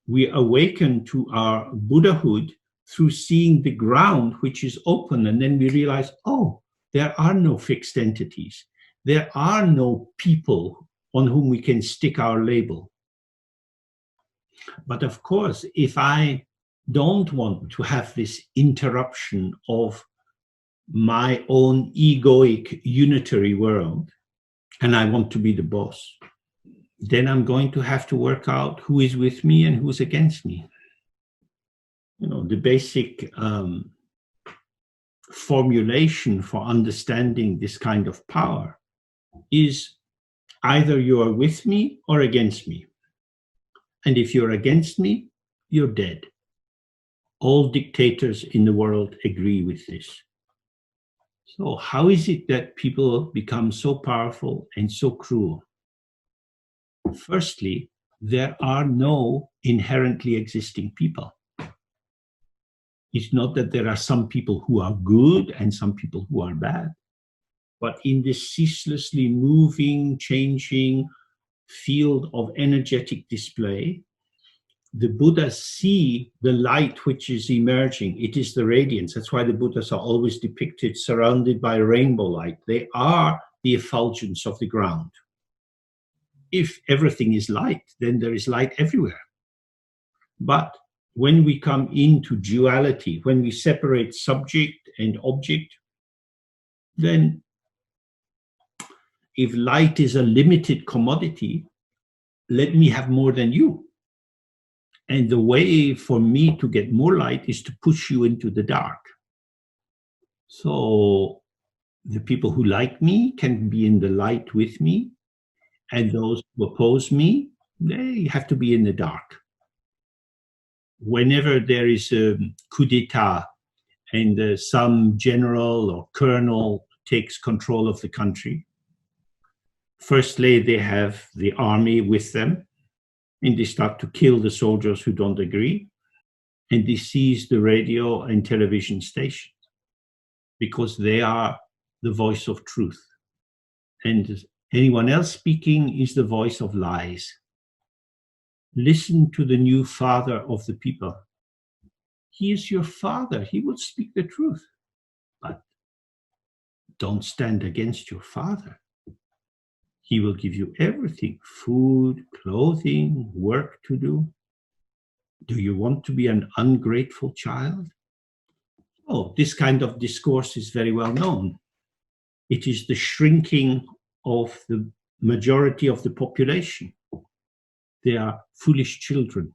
A: We awaken to our Buddhahood through seeing the ground which is open, and then we realize, oh, there are no fixed entities. There are no people on whom we can stick our label. But of course, if I don't want to have this interruption of my own egoic unitary world, and I want to be the boss, then I'm going to have to work out who is with me and who's against me. You know, the basic formulation for understanding this kind of power is either you are with me or against me. And if you're against me, you're dead. All dictators in the world agree with this. So how is it that people become so powerful and so cruel? Firstly, there are no inherently existing people. It's not that there are some people who are good and some people who are bad, but in this ceaselessly moving, changing field of energetic display, the Buddhas see the light which is emerging. It is the radiance. That's why the Buddhas are always depicted surrounded by rainbow light. They are the effulgence of the ground. If everything is light, then there is light everywhere. But when we come into duality, when we separate subject and object, then if light is a limited commodity, let me have more than you. And the way for me to get more light is to push you into the dark. So the people who like me can be in the light with me, and those who oppose me, they have to be in the dark. Whenever there is a coup d'etat and some general or colonel takes control of the country, firstly, they have the army with them, and they start to kill the soldiers who don't agree, and they seize the radio and television stations because they are the voice of truth. And anyone else speaking is the voice of lies. Listen to the new father of the people. He is your father. He will speak the truth. But don't stand against your father. He will give you everything: food, clothing, work to do. Do you want to be an ungrateful child? Oh, this kind of discourse is very well known. It is the shrinking of the majority of the population. They are foolish children.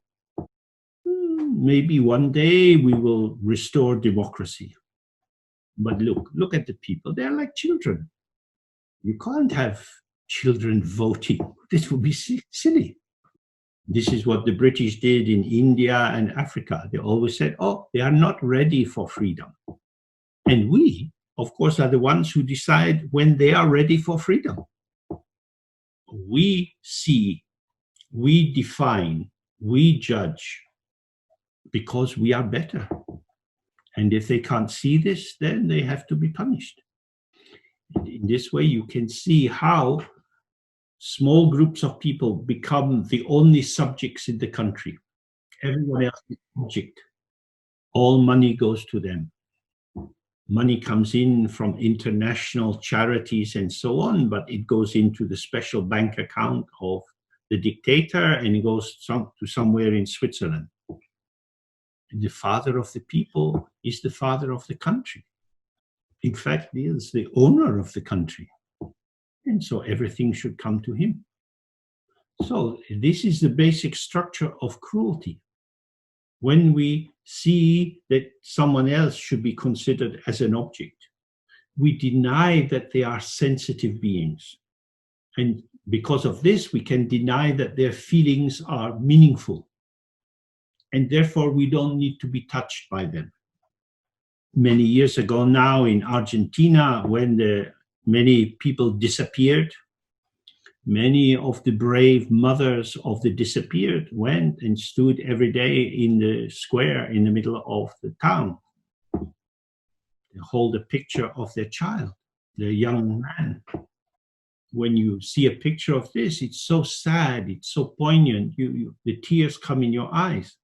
A: Maybe one day we will restore democracy. But look at the people. They're like children. You can't have children voting. This would be silly. This is what the British did in India and Africa. They always said, oh, they are not ready for freedom. And we, of course, are the ones who decide when they are ready for freedom. We see, we define, we judge because we are better. And if they can't see this, then they have to be punished. And in this way, you can see how small groups of people become the only subjects in the country. Everyone else is object. All money goes to them. Money comes in from international charities and so on, but it goes into the special bank account of the dictator, and it goes to somewhere in Switzerland. And the father of the people is the father of the country. In fact, he is the owner of the country. And so everything should come to him. So this is the basic structure of cruelty. When we see that someone else should be considered as an object, we deny that they are sensitive beings. And Because of this, we can deny that their feelings are meaningful, and therefore we don't need to be touched by them. Many years ago now in Argentina, when many people disappeared, many of the brave mothers of the disappeared went and stood every day in the square in the middle of the town. They hold a picture of their child, their young man. When you see a picture of this, it's so sad, it's so poignant, the tears come in your eyes.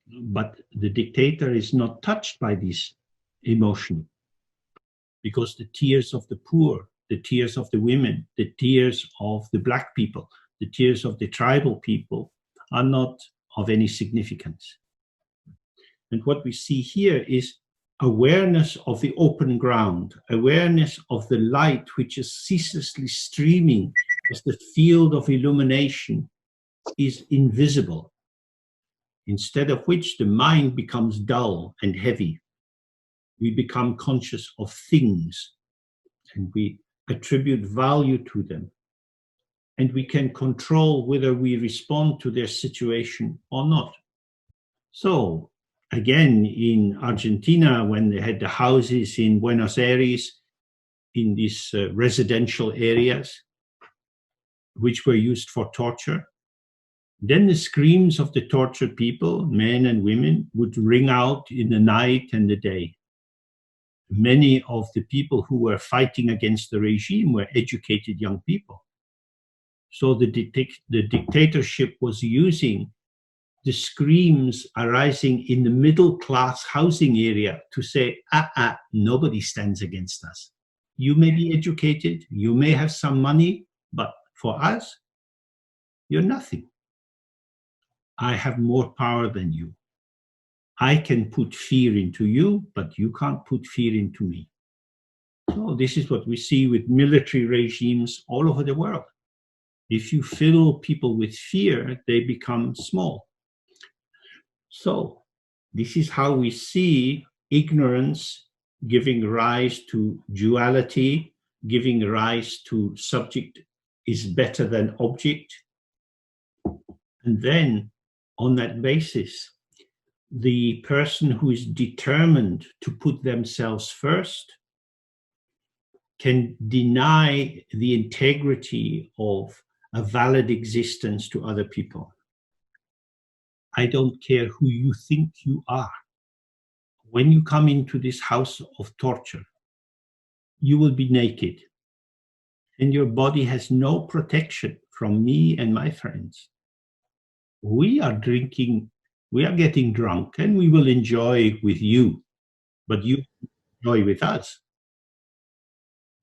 A: But the dictator is not touched by this emotion, because the tears of the poor, the tears of the women, the tears of the black people, the tears of the tribal people are not of any significance. And what we see here is awareness of the open ground, awareness of the light which is ceaselessly streaming as the field of illumination is invisible, instead of which the mind becomes dull and heavy. We become conscious of things and we attribute value to them. And we can control whether we respond to their situation or not. So, again, in Argentina, when they had the houses in Buenos Aires, in these residential areas, which were used for torture, then the screams of the tortured people, men and women, would ring out in the night and the day. Many of the people who were fighting against the regime were educated young people. So the dictatorship was using the screams arising in the middle class housing area to say, nobody stands against us. You may be educated, you may have some money, but for us, you're nothing. I have more power than you. I can put fear into you, but you can't put fear into me. So this is what we see with military regimes all over the world. If you fill people with fear, they become small. So this is how we see ignorance giving rise to duality, giving rise to subject is better than object. And then on that basis, the person who is determined to put themselves first can deny the integrity of a valid existence to other people. I don't care who you think you are. When you come into this house of torture, you will be naked, and your body has no protection from me and my friends. We are drinking, we are getting drunk, and we will enjoy with you, but you enjoy with us.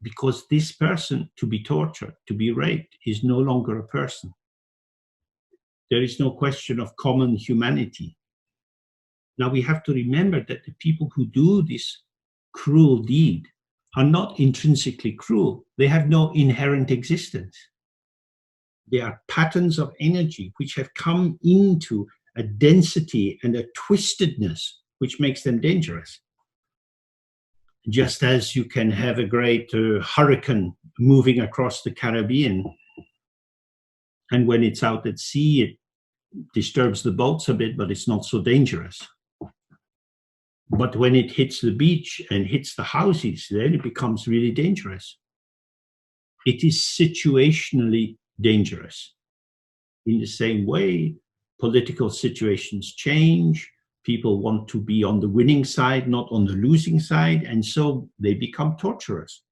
A: Because this person to be tortured, to be raped, is no longer a person. There is no question of common humanity. Now we have to remember that the people who do this cruel deed are not intrinsically cruel. They have no inherent existence. They are patterns of energy which have come into a density and a twistedness which makes them dangerous. Just as you can have a great hurricane moving across the Caribbean, and when it's out at sea, it disturbs the boats a bit, but it's not so dangerous. But when it hits the beach and hits the houses, then it becomes really dangerous. It is situationally dangerous. In the same way, political situations change. People want to be on the winning side, not on the losing side, and so they become torturers.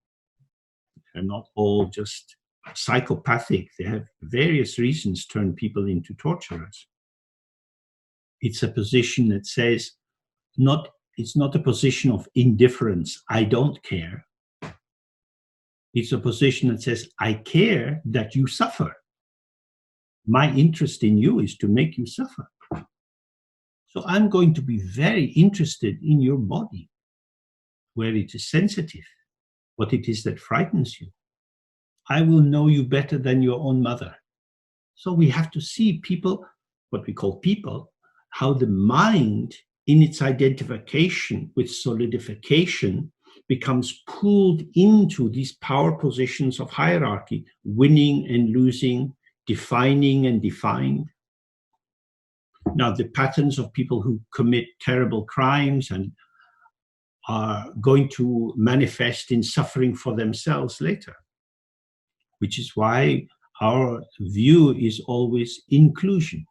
A: They're not all just psychopathic. They have various reasons turn people into torturers. It's a position that says, it's not a position of indifference, I don't care. It's a position that says, I care that you suffer. My interest in you is to make you suffer. So I'm going to be very interested in your body, where it is sensitive, what it is that frightens you. I will know you better than your own mother. So we have to see people, what we call people, how the mind in its identification with solidification becomes pulled into these power positions of hierarchy, winning and losing, defining and defined. Now, the patterns of people who commit terrible crimes and are going to manifest in suffering for themselves later, which is why our view is always inclusion.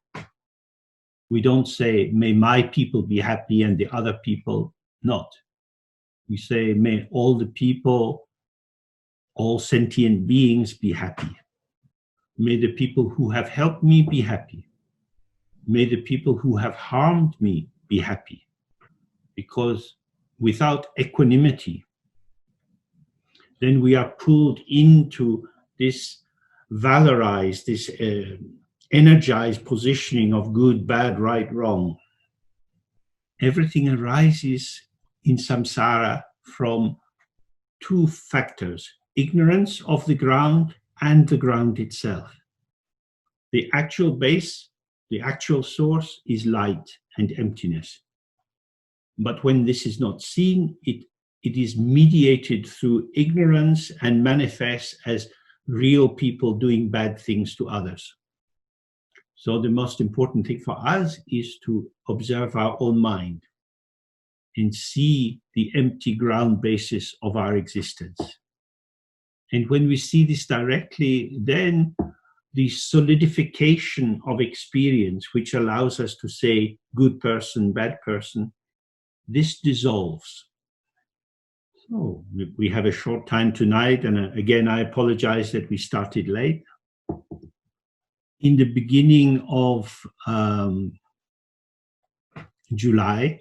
A: We don't say, may my people be happy and the other people not. We say, may all the people, all sentient beings be happy. May the people who have helped me be happy. May the people who have harmed me be happy. Because without equanimity, then we are pulled into this valorized, this energized positioning of good, bad, right, wrong. Everything arises in samsara from two factors: ignorance of the ground and the ground itself. The actual base, the actual source is light and emptiness. But when this is not seen, it is mediated through ignorance and manifests as real people doing bad things to others. So the most important thing for us is to observe our own mind and see the empty ground basis of our existence. And when we see this directly, then the solidification of experience, which allows us to say good person, bad person, this dissolves. So we have a short time tonight, and again, I apologize that we started late. In the beginning of July,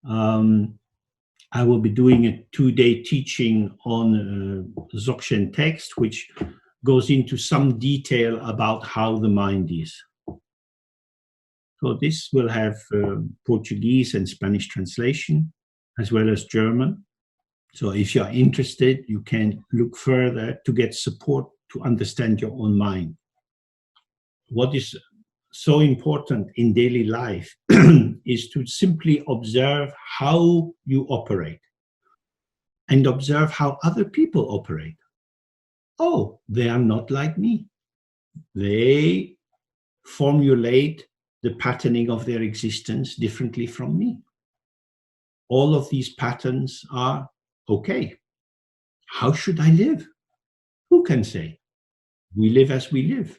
A: I will be doing a 2-day teaching on Dzogchen text, which goes into some detail about how the mind is. So this will have Portuguese and Spanish translation, as well as German. So if you're interested, you can look further to get support to understand your own mind. What is so important in daily life is to simply observe how you operate and observe how other people operate. Oh, they are not like me. They formulate the patterning of their existence differently from me. All of these patterns are okay. How should I live? Who can say? We live as we live.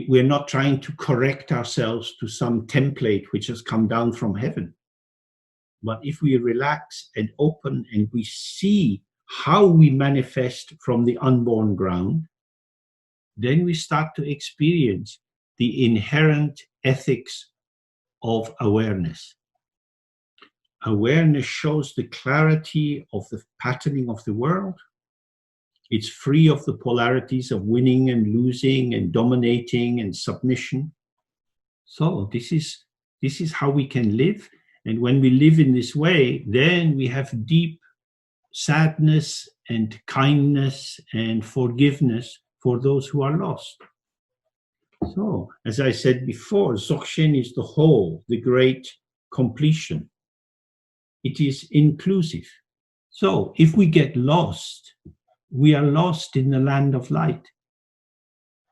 A: We're not trying to correct ourselves to some template which has come down from heaven. But if we relax and open and we see how we manifest from the unborn ground, then we start to experience the inherent ethics of awareness. Awareness shows the clarity of the patterning of the world. It's free of the polarities of winning and losing and dominating and submission. So this is how we can live. And when we live in this way, then we have deep sadness and kindness and forgiveness for those who are lost. So, as I said before, Dzogchen is the whole, the great completion. It is inclusive. So, if we get lost, we are lost in the land of light.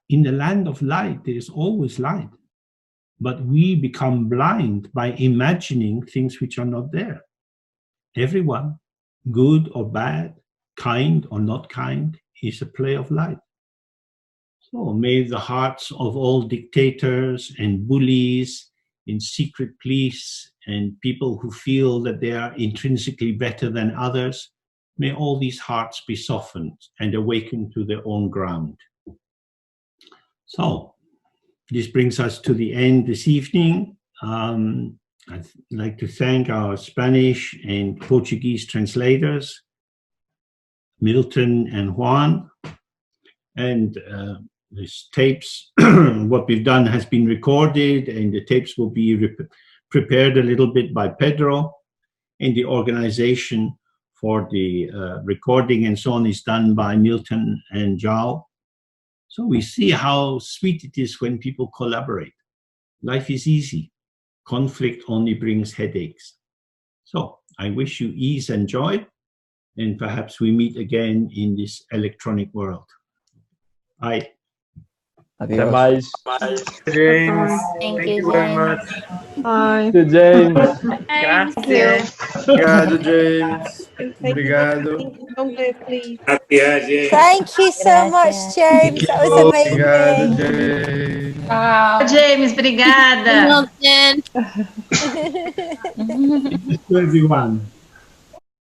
A: In the land of light, there is always light. But we become blind by imagining things which are not there. Everyone, good or bad, kind or not kind, is a play of light. So may the hearts of all dictators and bullies in secret police and people who feel that they are intrinsically better than others, may all these hearts be softened and awaken to their own ground. So this brings us to the end this evening. I'd like to thank our Spanish and Portuguese translators, Milton and Juan. And these tapes, what we've done has been recorded, and the tapes will be prepared a little bit by Pedro. And the organization for the recording and so on is done by Milton and Zhao. So we see how sweet it is when people collaborate. Life is easy. Conflict only brings headaches. So I wish you ease and joy. and perhaps we meet again in this electronic world. Bye.
B: Até mais.
C: James,
D: Thank
C: thank
D: you,
C: you very
D: James.
C: much.
E: Hi.
B: Thank you, James.
F: Gracias.
C: Obrigado, James.
E: Thank you.
C: Obrigado.
E: Thank you. Longer, please.
G: Happy James.
H: Thank you so much,
D: Gracias.
H: James. That was
C: Obrigado,
H: amazing.
C: James.
F: Tchau.
I: James, obrigada.
F: Milton.
A: To everyone.